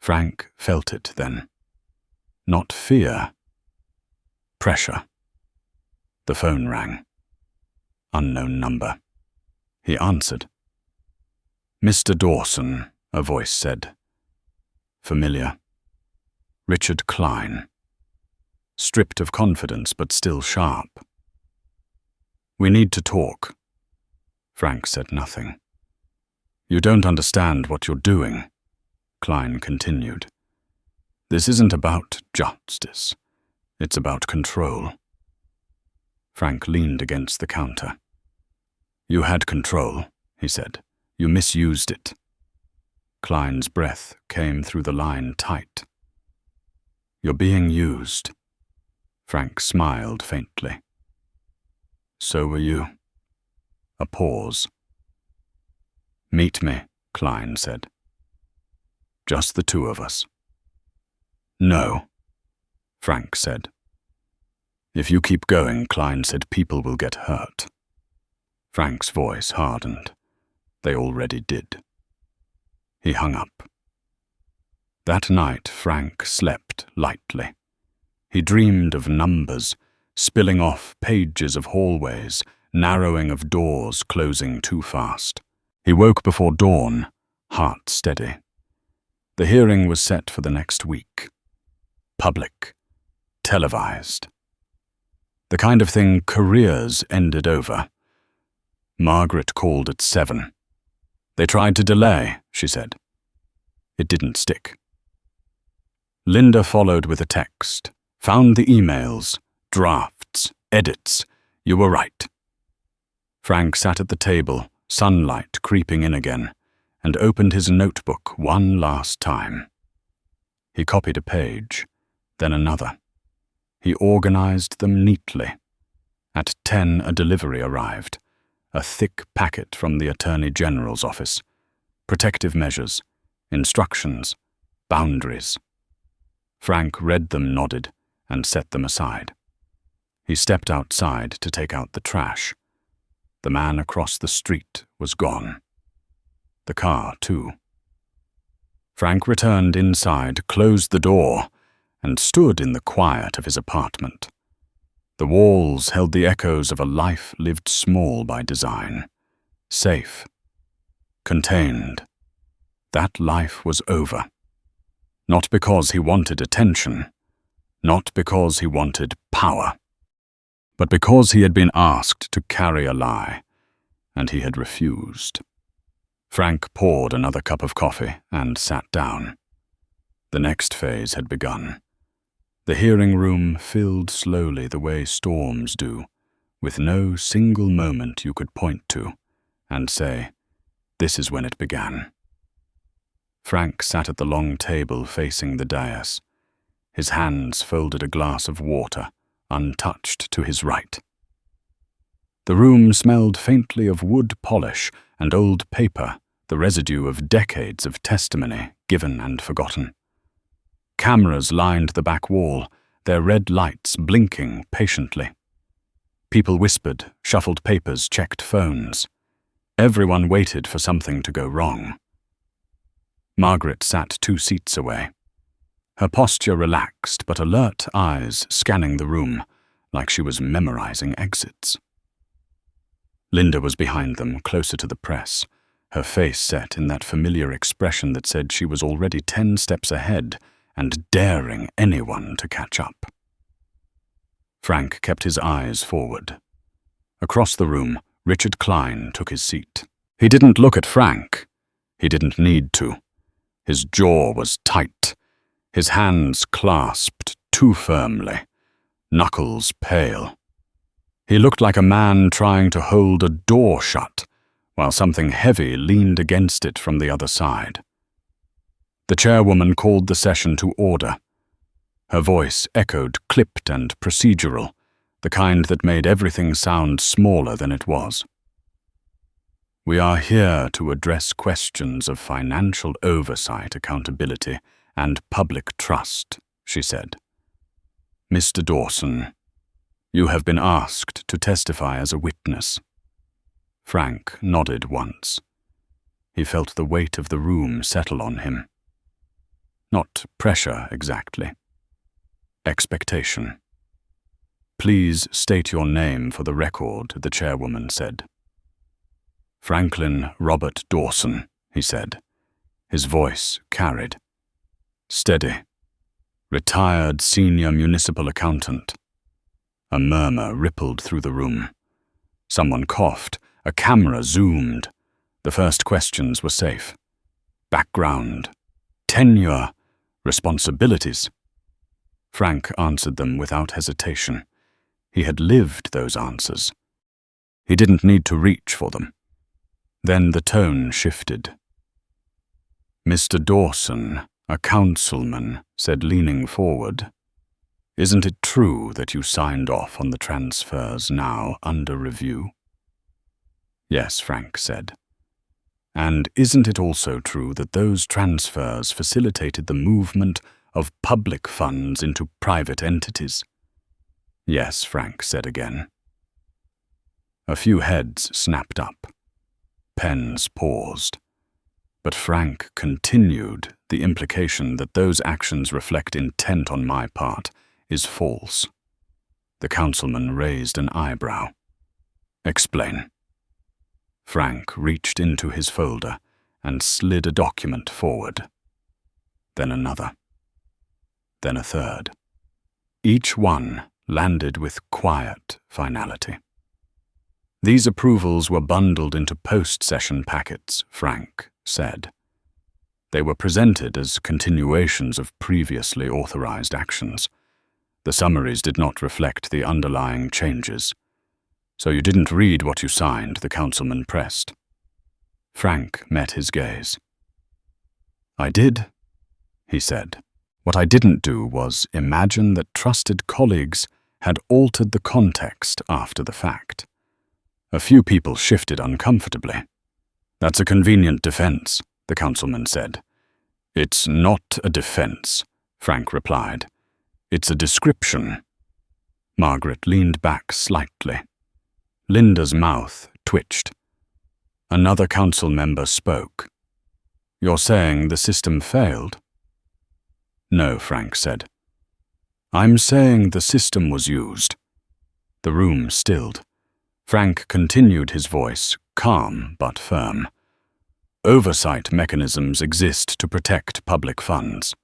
Frank felt it then. Not fear. Pressure. The phone rang. Unknown number. He answered. Mr. Dawson, a voice said. Familiar. Richard Klein. Stripped of confidence, but still sharp. We need to talk. Frank said nothing. You don't understand what you're doing, Klein continued. This isn't about justice. It's about control. Frank leaned against the counter. You had control, he said. You misused it. Klein's breath came through the line tight. You're being used. Frank smiled faintly. So were you. A pause. Meet me, Klein said. Just the two of us. No, Frank said. If you keep going, Klein said, people will get hurt. Frank's voice hardened. They already did. He hung up. That night, Frank slept lightly. He dreamed of numbers, spilling off pages of hallways, narrowing of doors closing too fast. He woke before dawn, heart steady. The hearing was set for the next week. Public. Televised. The kind of thing careers ended over. Margaret called at 7. They tried to delay, she said. It didn't stick. Linda followed with a text. Found the emails, drafts, edits. You were right. Frank sat at the table, sunlight creeping in again, and opened his notebook one last time. He copied a page, then another. He organized them neatly. At 10, a delivery arrived. A thick packet from the Attorney General's office. Protective measures, instructions, boundaries. Frank read them, nodded, and set them aside. He stepped outside to take out the trash. The man across the street was gone. The car, too. Frank returned inside, closed the door, and stood in the quiet of his apartment. The walls held the echoes of a life lived small by design. Safe. Contained. That life was over. Not because he wanted attention. not because he wanted power, but because he had been asked to carry a lie, and he had refused. Frank poured another cup of coffee and sat down. The next phase had begun. The hearing room filled slowly the way storms do, with no single moment you could point to and say, "This is when it began." Frank sat at the long table facing the dais. His hands folded a glass of water, untouched to his right. The room smelled faintly of wood polish and old paper, the residue of decades of testimony given and forgotten. Cameras lined the back wall, their red lights blinking patiently. People whispered, shuffled papers, checked phones. Everyone waited for something to go wrong. Margaret sat 2 seats away. Her posture relaxed, but alert eyes scanning the room, like she was memorizing exits. Linda was behind them, closer to the press, her face set in that familiar expression that said she was already 10 steps ahead and daring anyone to catch up. Frank kept his eyes forward. Across the room, Richard Klein took his seat. He didn't look at Frank. He didn't need to. His jaw was tight, his hands clasped too firmly, knuckles pale. He looked like a man trying to hold a door shut, while something heavy leaned against it from the other side. The chairwoman called the session to order. Her voice echoed clipped and procedural, the kind that made everything sound smaller than it was. "We are here to address questions of financial oversight, accountability, and public trust," she said. "Mr. Dawson, you have been asked to testify as a witness." Frank nodded once. He felt the weight of the room settle on him. Not pressure exactly. Expectation. "Please state your name for the record," the chairwoman said. "Franklin Robert Dawson," he said. His voice carried. "Steady. Retired senior municipal accountant." A murmur rippled through the room. Someone coughed. A camera zoomed. The first questions were safe. Background. Tenure. Responsibilities. Frank answered them without hesitation. He had lived those answers. He didn't need to reach for them. Then the tone shifted. "Mr. Dawson, a councilman, said, leaning forward, 'Isn't it true that you signed off on the transfers now under review?' "Yes," Frank said. "And isn't it also true that those transfers facilitated the movement of public funds into private entities?" "Yes," Frank said again. A few heads snapped up. Pens paused. But Frank continued, "The implication that those actions reflect intent on my part is false." The councilman raised an eyebrow. "Explain." Frank reached into his folder and slid a document forward. Then another. Then a third. Each one landed with quiet finality. These approvals were bundled into post-session packets, Frank said. They were presented as continuations of previously authorized actions. The summaries did not reflect the underlying changes. "So you didn't read what you signed," the councilman pressed. Frank met his gaze. "I did," he said. "What I didn't do was imagine that trusted colleagues had altered the context after the fact. A few people shifted uncomfortably." "That's a convenient defense," the councilman said. "It's not a defense," Frank replied. "It's a description." Margaret leaned back slightly. Linda's mouth twitched. Another council member spoke. "You're saying the system failed?" "No," Frank said. "I'm saying the system was used." The room stilled. Frank continued, his voice calm but firm. "Oversight mechanisms exist to protect public funds.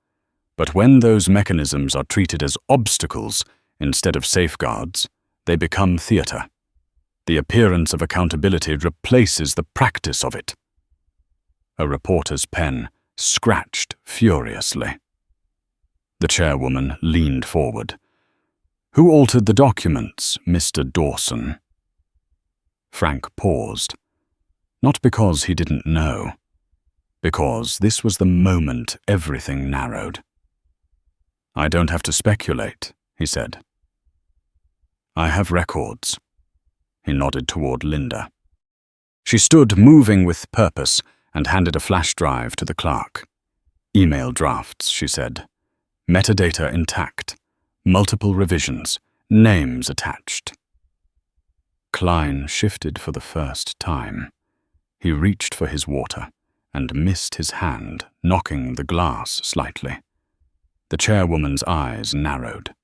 But when those mechanisms are treated as obstacles instead of safeguards, they become theatre. The appearance of accountability replaces the practice of it. A reporter's pen scratched furiously. The chairwoman leaned forward. "Who altered the documents, Mr. Dawson?" Frank paused. Not because he didn't know, because this was the moment everything narrowed. "I don't have to speculate," he said. "I have records." He nodded toward Linda. She stood moving with purpose and handed a flash drive to the clerk. "Email drafts," she said. "Metadata intact. Multiple revisions. Names attached." Klein shifted for the first time. He reached for his water and missed his hand, knocking the glass slightly. The chairwoman's eyes narrowed.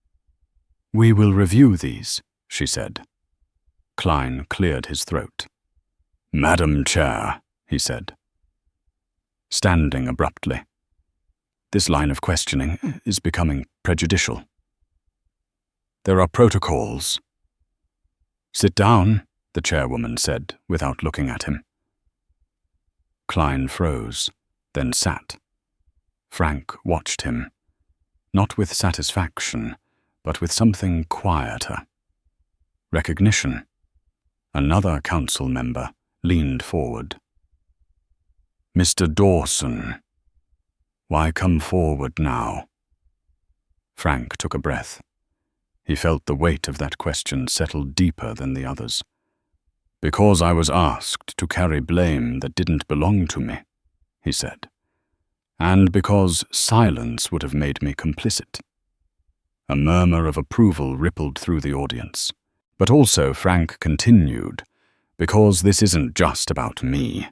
"We will review these," she said. Klein cleared his throat. "Madam Chair," he said, standing abruptly. "This line of questioning is becoming prejudicial. There are protocols." "Sit down," the chairwoman said without looking at him. Klein froze, then sat. Frank watched him, not with satisfaction, but with something quieter. Recognition. Another council member leaned forward. "Mr. Dawson, why come forward now?" Frank took a breath. He felt the weight of that question settle deeper than the others. "Because I was asked to carry blame that didn't belong to me," he said. "And because silence would have made me complicit." A murmur of approval rippled through the audience. But also, Frank continued, "because this isn't just about me.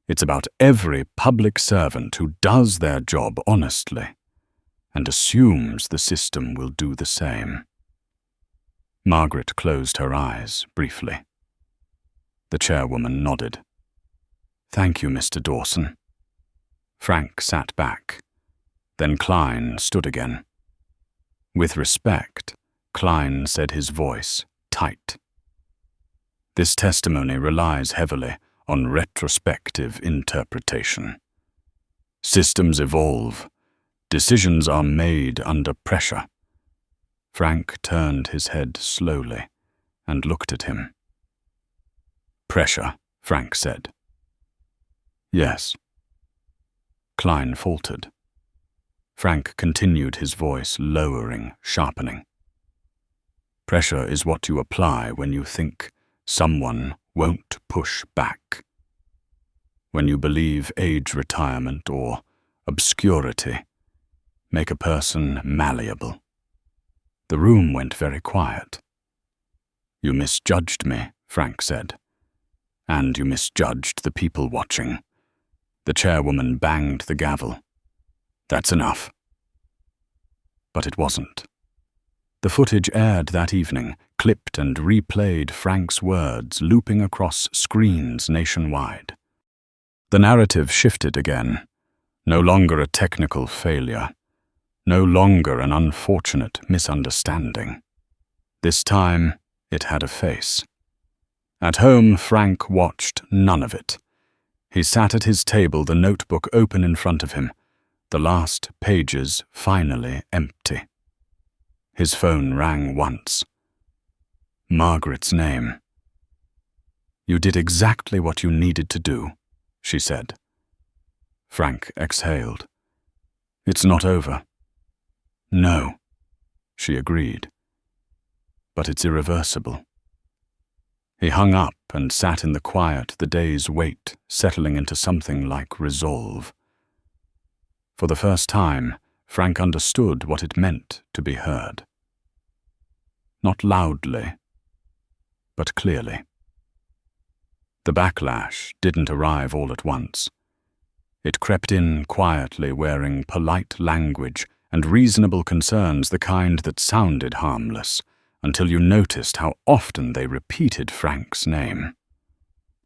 It's about every public servant who does their job honestly and assumes the system will do the same." Margaret closed her eyes briefly. The chairwoman nodded. "Thank you, Mr. Dawson." Frank sat back. Then Klein stood again. With respect, Klein said, his voice tight. "This testimony relies heavily on retrospective interpretation. Systems evolve. Decisions are made under pressure." Frank turned his head slowly and looked at him. "Pressure," Frank said. "Yes." Klein faltered. Frank continued, his voice lowering, sharpening. "Pressure is what you apply when you think someone won't push back. When you believe age retirement or obscurity make a person malleable." The room went very quiet. "You misjudged me," Frank said. "And you misjudged the people watching." The chairwoman banged the gavel. "That's enough." But it wasn't. The footage aired that evening, clipped and replayed Frank's words looping across screens nationwide. The narrative shifted again. No longer a technical failure. No longer an unfortunate misunderstanding. This time, it had a face. At home, Frank watched none of it. He sat at his table, the notebook open in front of him, the last pages finally empty. His phone rang once. Margaret's name. "You did exactly what you needed to do," she said. Frank exhaled. "It's not over." "No," she agreed. "But it's irreversible." He hung up and sat in the quiet, the day's weight settling into something like resolve. For the first time, Frank understood what it meant to be heard. Not loudly, but clearly. The backlash didn't arrive all at once. It crept in quietly, wearing polite language and reasonable concerns, the kind that sounded harmless, until you noticed how often they repeated Frank's name.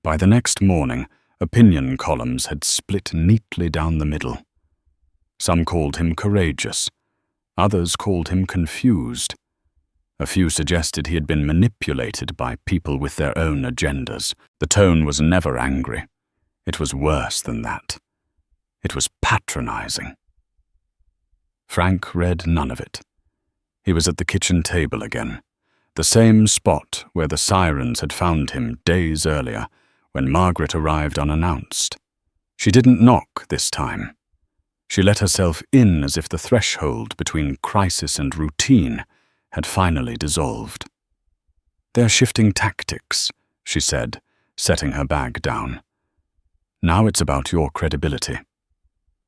By the next morning, opinion columns had split neatly down the middle. Some called him courageous. Others called him confused. A few suggested he had been manipulated by people with their own agendas. The tone was never angry. It was worse than that. It was patronizing. Frank read none of it. He was at the kitchen table again, the same spot where the sirens had found him days earlier when Margaret arrived unannounced. She didn't knock this time. She let herself in as if the threshold between crisis and routine had finally dissolved. "They're shifting tactics," she said, setting her bag down. "Now it's about your credibility."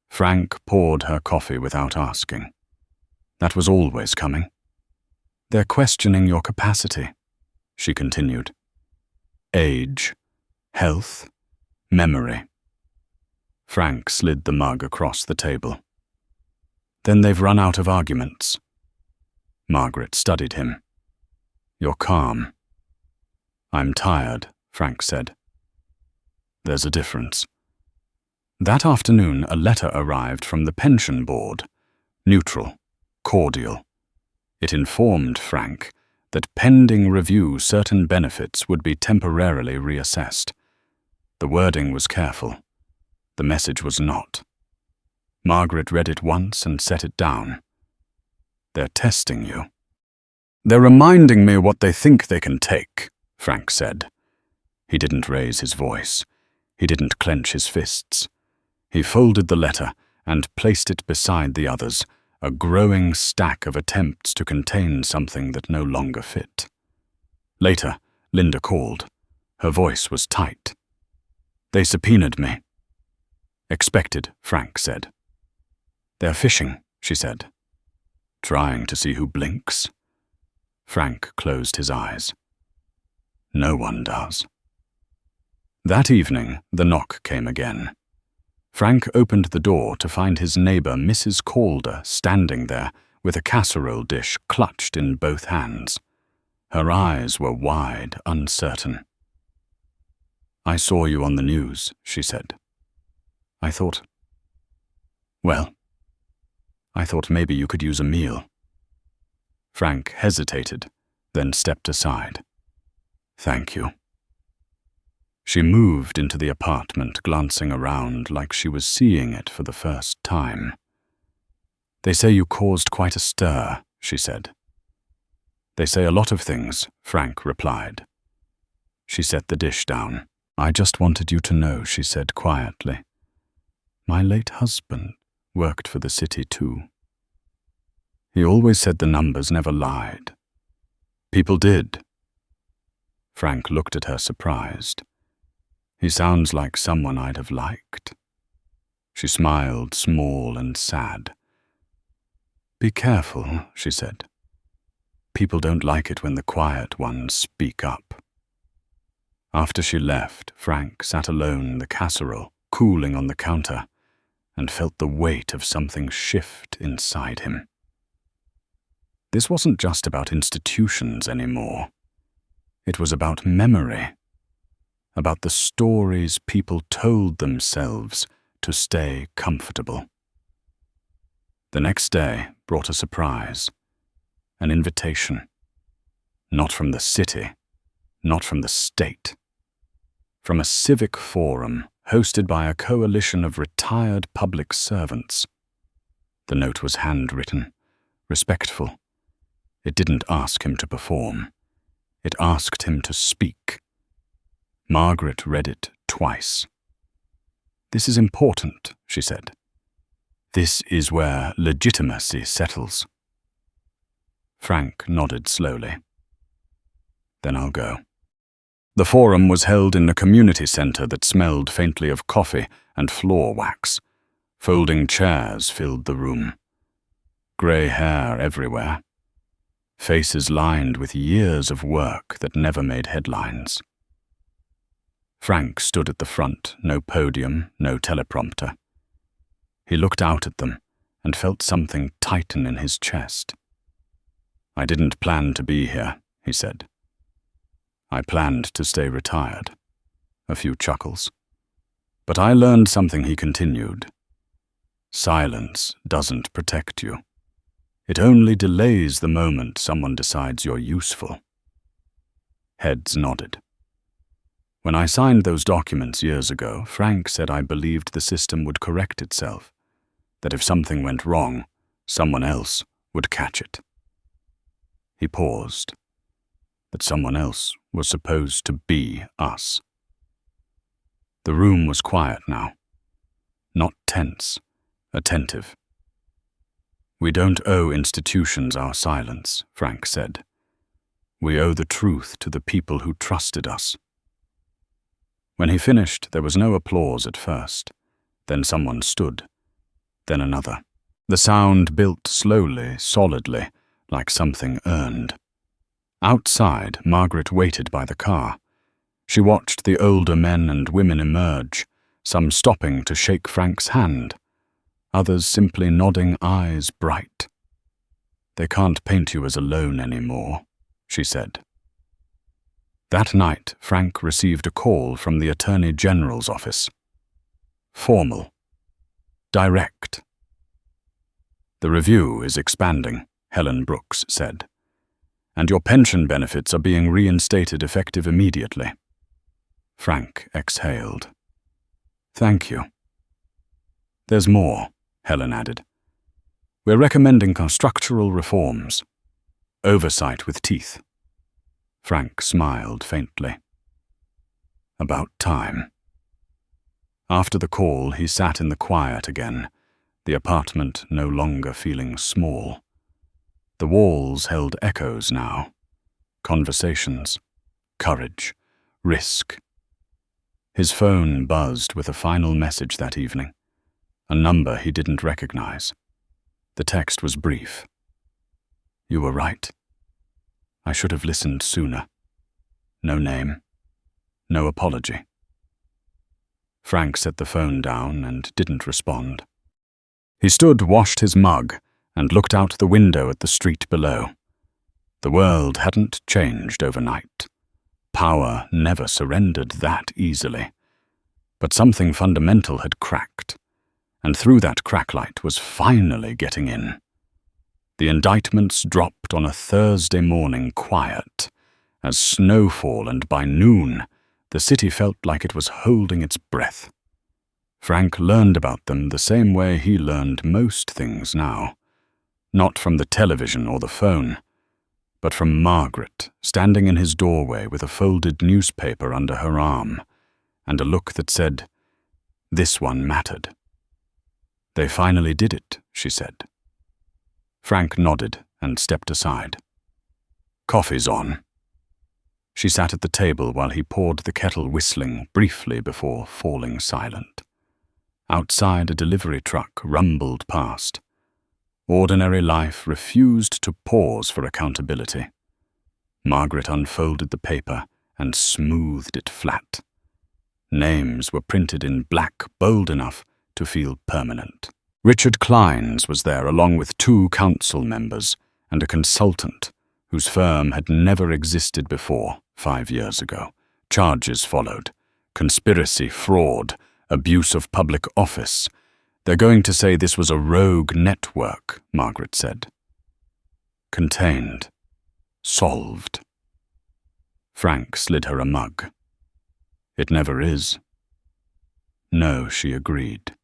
Frank poured her coffee without asking. "That was always coming." "They're questioning your capacity," she continued. "Age, health, memory." Frank slid the mug across the table. "Then they've run out of arguments." Margaret studied him. "You're calm." "I'm tired," Frank said. "There's a difference." That afternoon, a letter arrived from the pension board. Neutral, cordial. It informed Frank that pending review certain benefits would be temporarily reassessed. The wording was careful. The message was not. Margaret read it once and set it down. "They're testing you." "They're reminding me what they think they can take," Frank said. He didn't raise his voice. He didn't clench his fists. He folded the letter and placed it beside the others, a growing stack of attempts to contain something that no longer fit. Later, Linda called. Her voice was tight. "They subpoenaed me." "Expected," Frank said. "They're fishing," she said. "Trying to see who blinks." Frank closed his eyes. No one does. That evening, the knock came again. Frank opened the door to find his neighbor, Mrs. Calder, standing there with a casserole dish clutched in both hands. Her eyes were wide, uncertain. "I saw you on the news," she said. I thought maybe you could use a meal." Frank hesitated, then stepped aside. "Thank you." She moved into the apartment, glancing around like she was seeing it for the first time. "They say you caused quite a stir," she said. "They say a lot of things," Frank replied. She set the dish down. "I just wanted you to know," she said quietly. "My late husband worked for the city too. He always said the numbers never lied. People did." Frank looked at her surprised. "He sounds like someone I'd have liked." She smiled, small and sad. "Be careful," she said. "People don't like it when the quiet ones speak up." After she left, Frank sat alone, the casserole cooling on the counter, and felt the weight of something shift inside him. This wasn't just about institutions anymore. It was about memory, about the stories people told themselves to stay comfortable. The next day brought a surprise, an invitation. Not from the city, not from the state. From a civic forum hosted by a coalition of retired public servants. The note was handwritten, respectful. It didn't ask him to perform. It asked him to speak. Margaret read it twice. "This is important," she said. "This is where legitimacy settles." Frank nodded slowly. "Then I'll go." The forum was held in a community center that smelled faintly of coffee and floor wax. Folding chairs filled the room. Grey hair everywhere. Faces lined with years of work that never made headlines. Frank stood at the front, no podium, no teleprompter. He looked out at them and felt something tighten in his chest. "I didn't plan to be here," he said. "I planned to stay retired." A few chuckles. "But I learned something," he continued. Silence doesn't protect you. It only delays the moment someone decides you're useful. Heads nodded. When I signed those documents years ago, Frank said I believed the system would correct itself, that if something went wrong, someone else would catch it. He paused. That someone else was supposed to be us. The room was quiet now. Not tense, attentive. We don't owe institutions our silence, Frank said. We owe the truth to the people who trusted us. When he finished, there was no applause at first. Then someone stood. Then another. The sound built slowly, solidly, like something earned. Outside, Margaret waited by the car. She watched the older men and women emerge, some stopping to shake Frank's hand, others simply nodding, eyes bright. They can't paint you as alone anymore, she said. That night, Frank received a call from the Attorney General's office. Formal. Direct. The review is expanding, Helen Brooks said, and your pension benefits are being reinstated effective immediately. Frank exhaled. Thank you. There's more, Helen added. We're recommending structural reforms. Oversight with teeth. Frank smiled faintly. About time. After the call, he sat in the quiet again, the apartment no longer feeling small. The walls held echoes now. Conversations, courage, risk. His phone buzzed with a final message that evening, a number he didn't recognize. The text was brief. You were right. I should have listened sooner. No name. No apology. Frank set the phone down and didn't respond. He stood, washed his mug, and looked out the window at the street below. The world hadn't changed overnight. Power never surrendered that easily. But something fundamental had cracked, and through that cracklight was finally getting in. The indictments dropped on a Thursday morning quiet, as snowfall, and by noon, the city felt like it was holding its breath. Frank learned about them the same way he learned most things now. Not from the television or the phone, but from Margaret, standing in his doorway with a folded newspaper under her arm, and a look that said, "This one mattered." They finally did it, she said. Frank nodded and stepped aside. Coffee's on. She sat at the table while he poured the kettle, whistling briefly before falling silent. Outside, a delivery truck rumbled past. Ordinary life refused to pause for accountability. Margaret unfolded the paper and smoothed it flat. Names were printed in black, bold enough to feel permanent. Richard Klein's was there, along with 2 council members and a consultant whose firm had never existed before 5 years ago. Charges followed. Conspiracy, fraud, abuse of public office. They're going to say this was a rogue network, Margaret said. Contained. Solved. Frank slid her a mug. It never is. No, she agreed.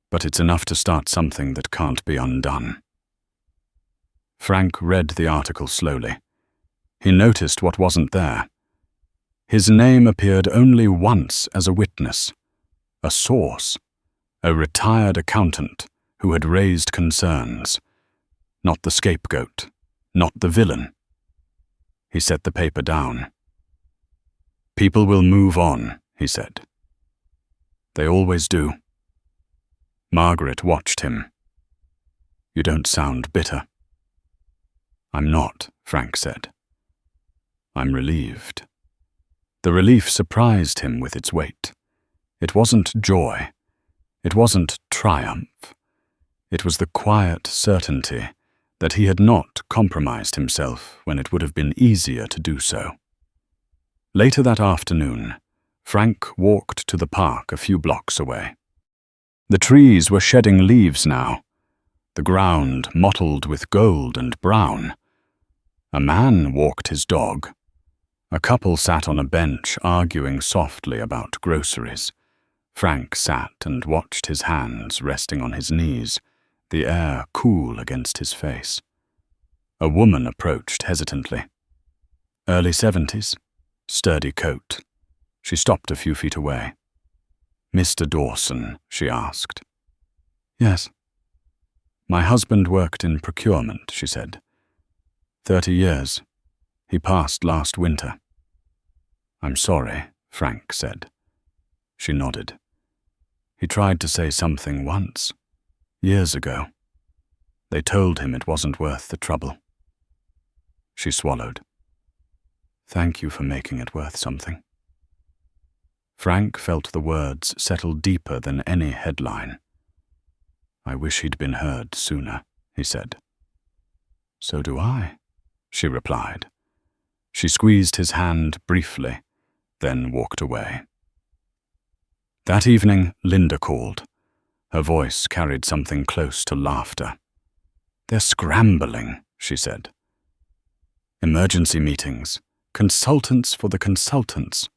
But it's enough to start something that can't be undone. Frank read the article slowly. He noticed what wasn't there. His name appeared only once as a witness, a source, a retired accountant who had raised concerns. Not the scapegoat, not the villain. He set the paper down. People will move on, he said. They always do. Margaret watched him. You don't sound bitter. I'm not, Frank said. I'm relieved. The relief surprised him with its weight. It wasn't joy. It wasn't triumph. It was the quiet certainty that he had not compromised himself when it would have been easier to do so. Later that afternoon, Frank walked to the park a few blocks away. The trees were shedding leaves now, the ground mottled with gold and brown. A man walked his dog. A couple sat on a bench arguing softly about groceries. Frank sat and watched his hands resting on his knees, the air cool against his face. A woman approached hesitantly. Early 70s, sturdy coat. She stopped a few feet away. "Mr. Dawson?" she asked. "Yes." "My husband worked in procurement," she said. 30 years. He passed last winter." "I'm sorry," Frank said. She nodded. "He tried to say something once, years ago. They told him it wasn't worth the trouble." She swallowed. "Thank you for making it worth something." Frank felt the words settle deeper than any headline. "I wish he'd been heard sooner," he said. "So do I," she replied. She squeezed his hand briefly, then walked away. That evening, Linda called. Her voice carried something close to laughter. "They're scrambling," she said. "Emergency meetings. Consultants for the consultants."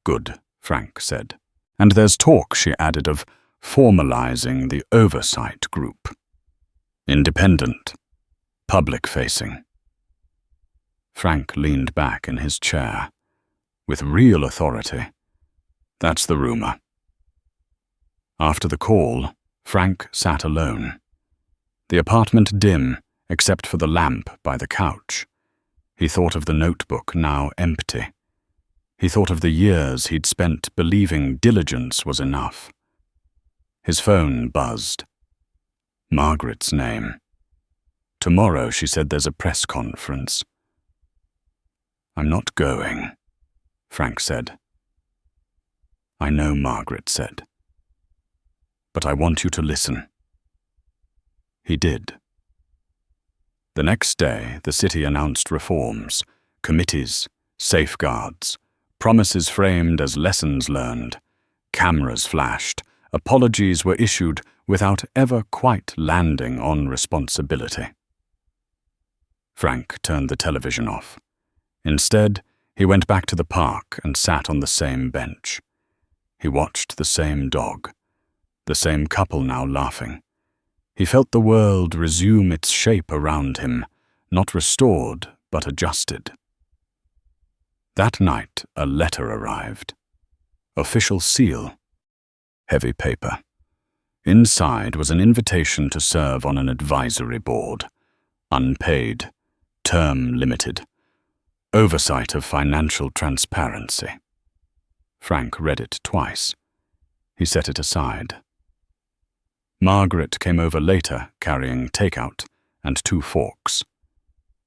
"Good," Frank said. "And there's talk," she added, "of formalizing the oversight group. Independent. Public-facing." Frank leaned back in his chair. "With real authority. That's the rumor." After the call, Frank sat alone. The apartment dim, except for the lamp by the couch. He thought of the notebook now empty. He thought of the years he'd spent believing diligence was enough. His phone buzzed. Margaret's name. "Tomorrow," she said, "there's a press conference." "I'm not going," Frank said. "I know," Margaret said. "But I want you to listen." He did. The next day, the city announced reforms, committees, safeguards, promises framed as lessons learned. Cameras flashed, apologies were issued without ever quite landing on responsibility. Frank turned the television off. Instead, he went back to the park and sat on the same bench. He watched the same dog, the same couple now laughing. He felt the world resume its shape around him, not restored, but adjusted. That night, a letter arrived. Official seal. Heavy paper. Inside was an invitation to serve on an advisory board. Unpaid. Term limited. Oversight of financial transparency. Frank read it twice. He set it aside. Margaret came over later, carrying takeout and 2 forks.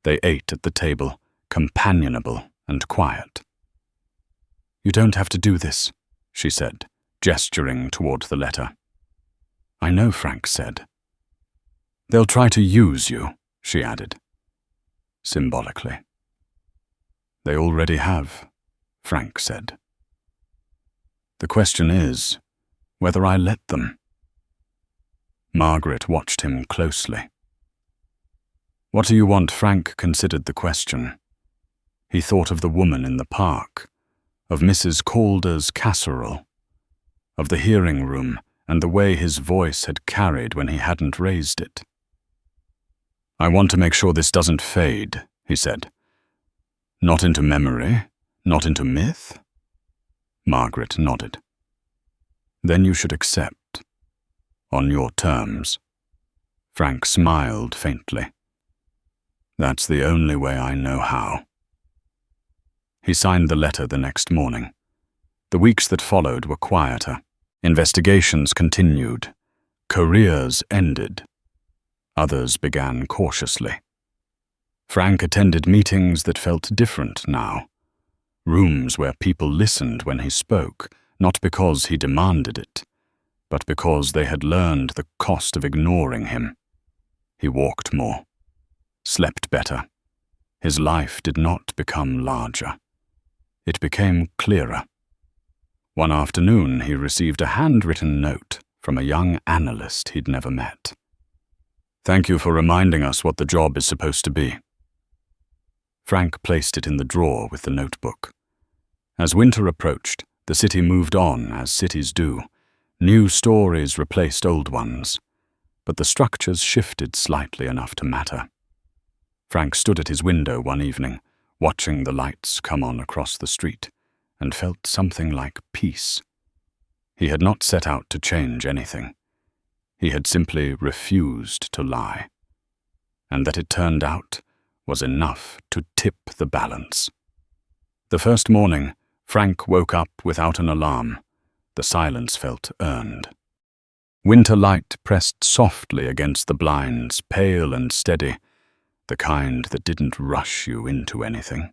They ate at the table, companionable and quiet. "You don't have to do this," she said, gesturing toward the letter. "I know," Frank said. "They'll try to use you," she added, symbolically. "They already have," Frank said. "The question is whether I let them." Margaret watched him closely. "What do you want?" Frank considered the question. He thought of the woman in the park, of Mrs. Calder's casserole, of the hearing room and the way his voice had carried when he hadn't raised it. "I want to make sure this doesn't fade," he said. "Not into memory, not into myth?" Margaret nodded. "Then you should accept. On your terms." Frank smiled faintly. "That's the only way I know how." He signed the letter the next morning. The weeks that followed were quieter. Investigations continued. Careers ended. Others began cautiously. Frank attended meetings that felt different now. Rooms where people listened when he spoke, not because he demanded it, but because they had learned the cost of ignoring him. He walked more, slept better. His life did not become larger. It became clearer. One afternoon, he received a handwritten note from a young analyst he'd never met. "Thank you for reminding us what the job is supposed to be." Frank placed it in the drawer with the notebook. As winter approached, the city moved on as cities do. New stories replaced old ones, but the structures shifted slightly enough to matter. Frank stood at his window one evening, watching the lights come on across the street, and felt something like peace. He had not set out to change anything. He had simply refused to lie. And that it turned out was enough to tip the balance. The first morning, Frank woke up without an alarm. The silence felt earned. Winter light pressed softly against the blinds, pale and steady, the kind that didn't rush you into anything.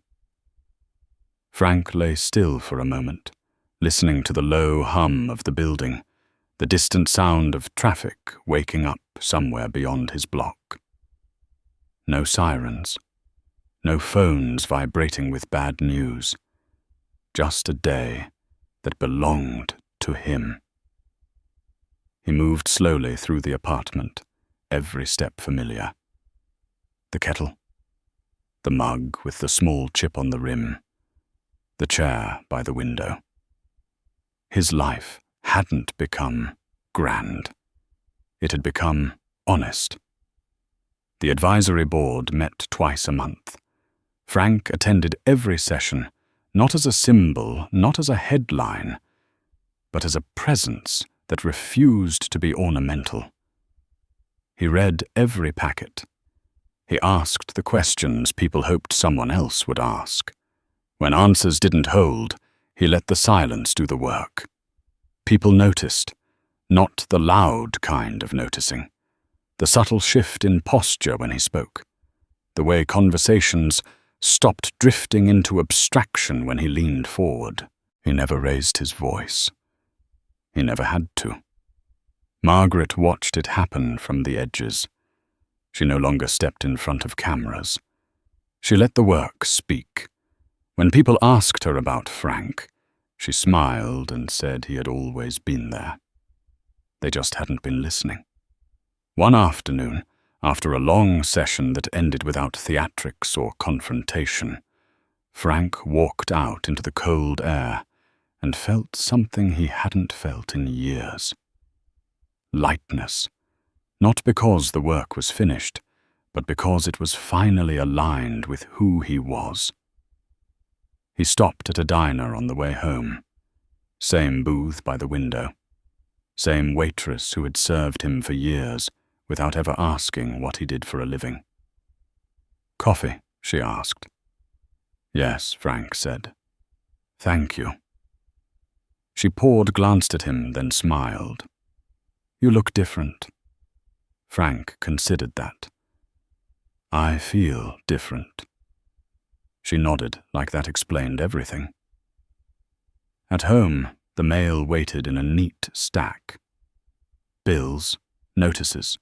Frank lay still for a moment, listening to the low hum of the building, the distant sound of traffic waking up somewhere beyond his block. No sirens, no phones vibrating with bad news, just a day that belonged to him. He moved slowly through the apartment, every step familiar. The kettle, the mug with the small chip on the rim, the chair by the window. His life hadn't become grand. It had become honest. The advisory board met twice a month. Frank attended every session, not as a symbol, not as a headline, but as a presence that refused to be ornamental. He read every packet. He asked the questions people hoped someone else would ask. When answers didn't hold, he let the silence do the work. People noticed, not the loud kind of noticing. The subtle shift in posture when he spoke. The way conversations stopped drifting into abstraction when he leaned forward. He never raised his voice. He never had to. Margaret watched it happen from the edges. She no longer stepped in front of cameras. She let the work speak. When people asked her about Frank, she smiled and said he had always been there. They just hadn't been listening. One afternoon, after a long session that ended without theatrics or confrontation, Frank walked out into the cold air and felt something he hadn't felt in years. Lightness, not because the work was finished, but because it was finally aligned with who he was. He stopped at a diner on the way home. Same booth by the window. Same waitress who had served him for years without ever asking what he did for a living. "Coffee?" she asked. "Yes," Frank said. "Thank you." She poured, glanced at him, then smiled. "You look different." Frank considered that. "I feel different." She nodded, like that explained everything. At home, the mail waited in a neat stack. Bills, notices.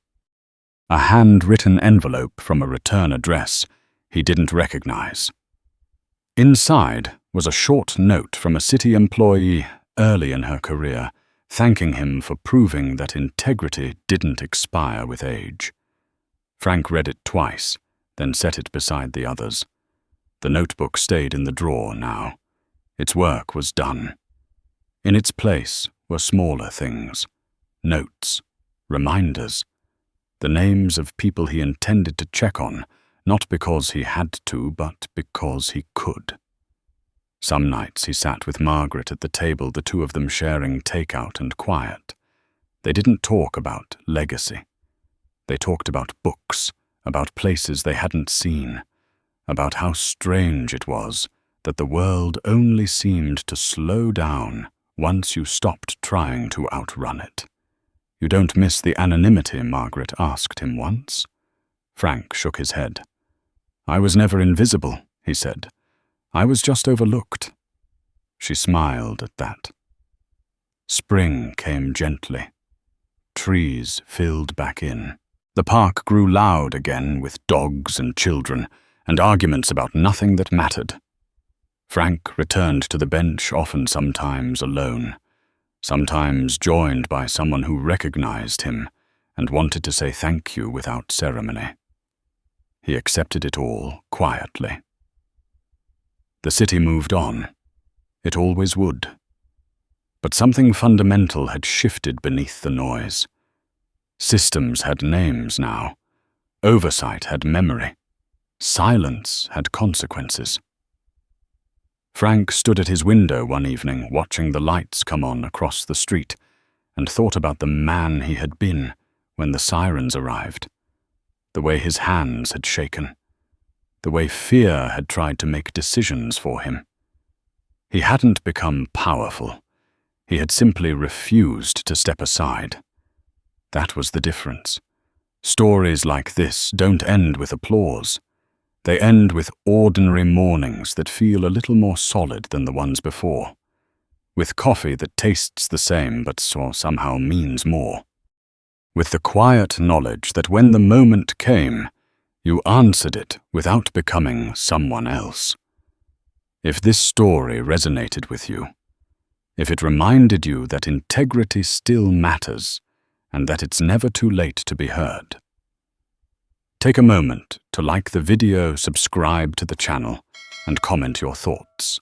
A hand-written envelope from a return address he didn't recognize. Inside was a short note from a city employee early in her career, thanking him for proving that integrity didn't expire with age. Frank read it twice, then set it beside the others. The notebook stayed in the drawer now. Its work was done. In its place were smaller things, notes, reminders, the names of people he intended to check on, not because he had to, but because he could. Some nights he sat with Margaret at the table, the two of them sharing takeout and quiet. They didn't talk about legacy. They talked about books, about places they hadn't seen, about how strange it was that the world only seemed to slow down once you stopped trying to outrun it. "You don't miss the anonymity?" Margaret asked him once. Frank shook his head. "I was never invisible," he said. "I was just overlooked." She smiled at that. Spring came gently. Trees filled back in. The park grew loud again with dogs and children, and arguments about nothing that mattered. Frank returned to the bench often, sometimes alone. sometimes joined by someone who recognized him and wanted to say thank you without ceremony. He accepted it all quietly. The city moved on. It always would. But something fundamental had shifted beneath the noise. Systems had names now. Oversight had memory. Silence had consequences. Frank stood at his window one evening, watching the lights come on across the street, and thought about the man he had been when the sirens arrived. The way his hands had shaken. The way fear had tried to make decisions for him. He hadn't become powerful. He had simply refused to step aside. That was the difference. Stories like this don't end with applause. They end with ordinary mornings that feel a little more solid than the ones before, with coffee that tastes the same but somehow means more, with the quiet knowledge that when the moment came, you answered it without becoming someone else. If this story resonated with you, if it reminded you that integrity still matters and that it's never too late to be heard, take a moment to like the video, subscribe to the channel, and comment your thoughts.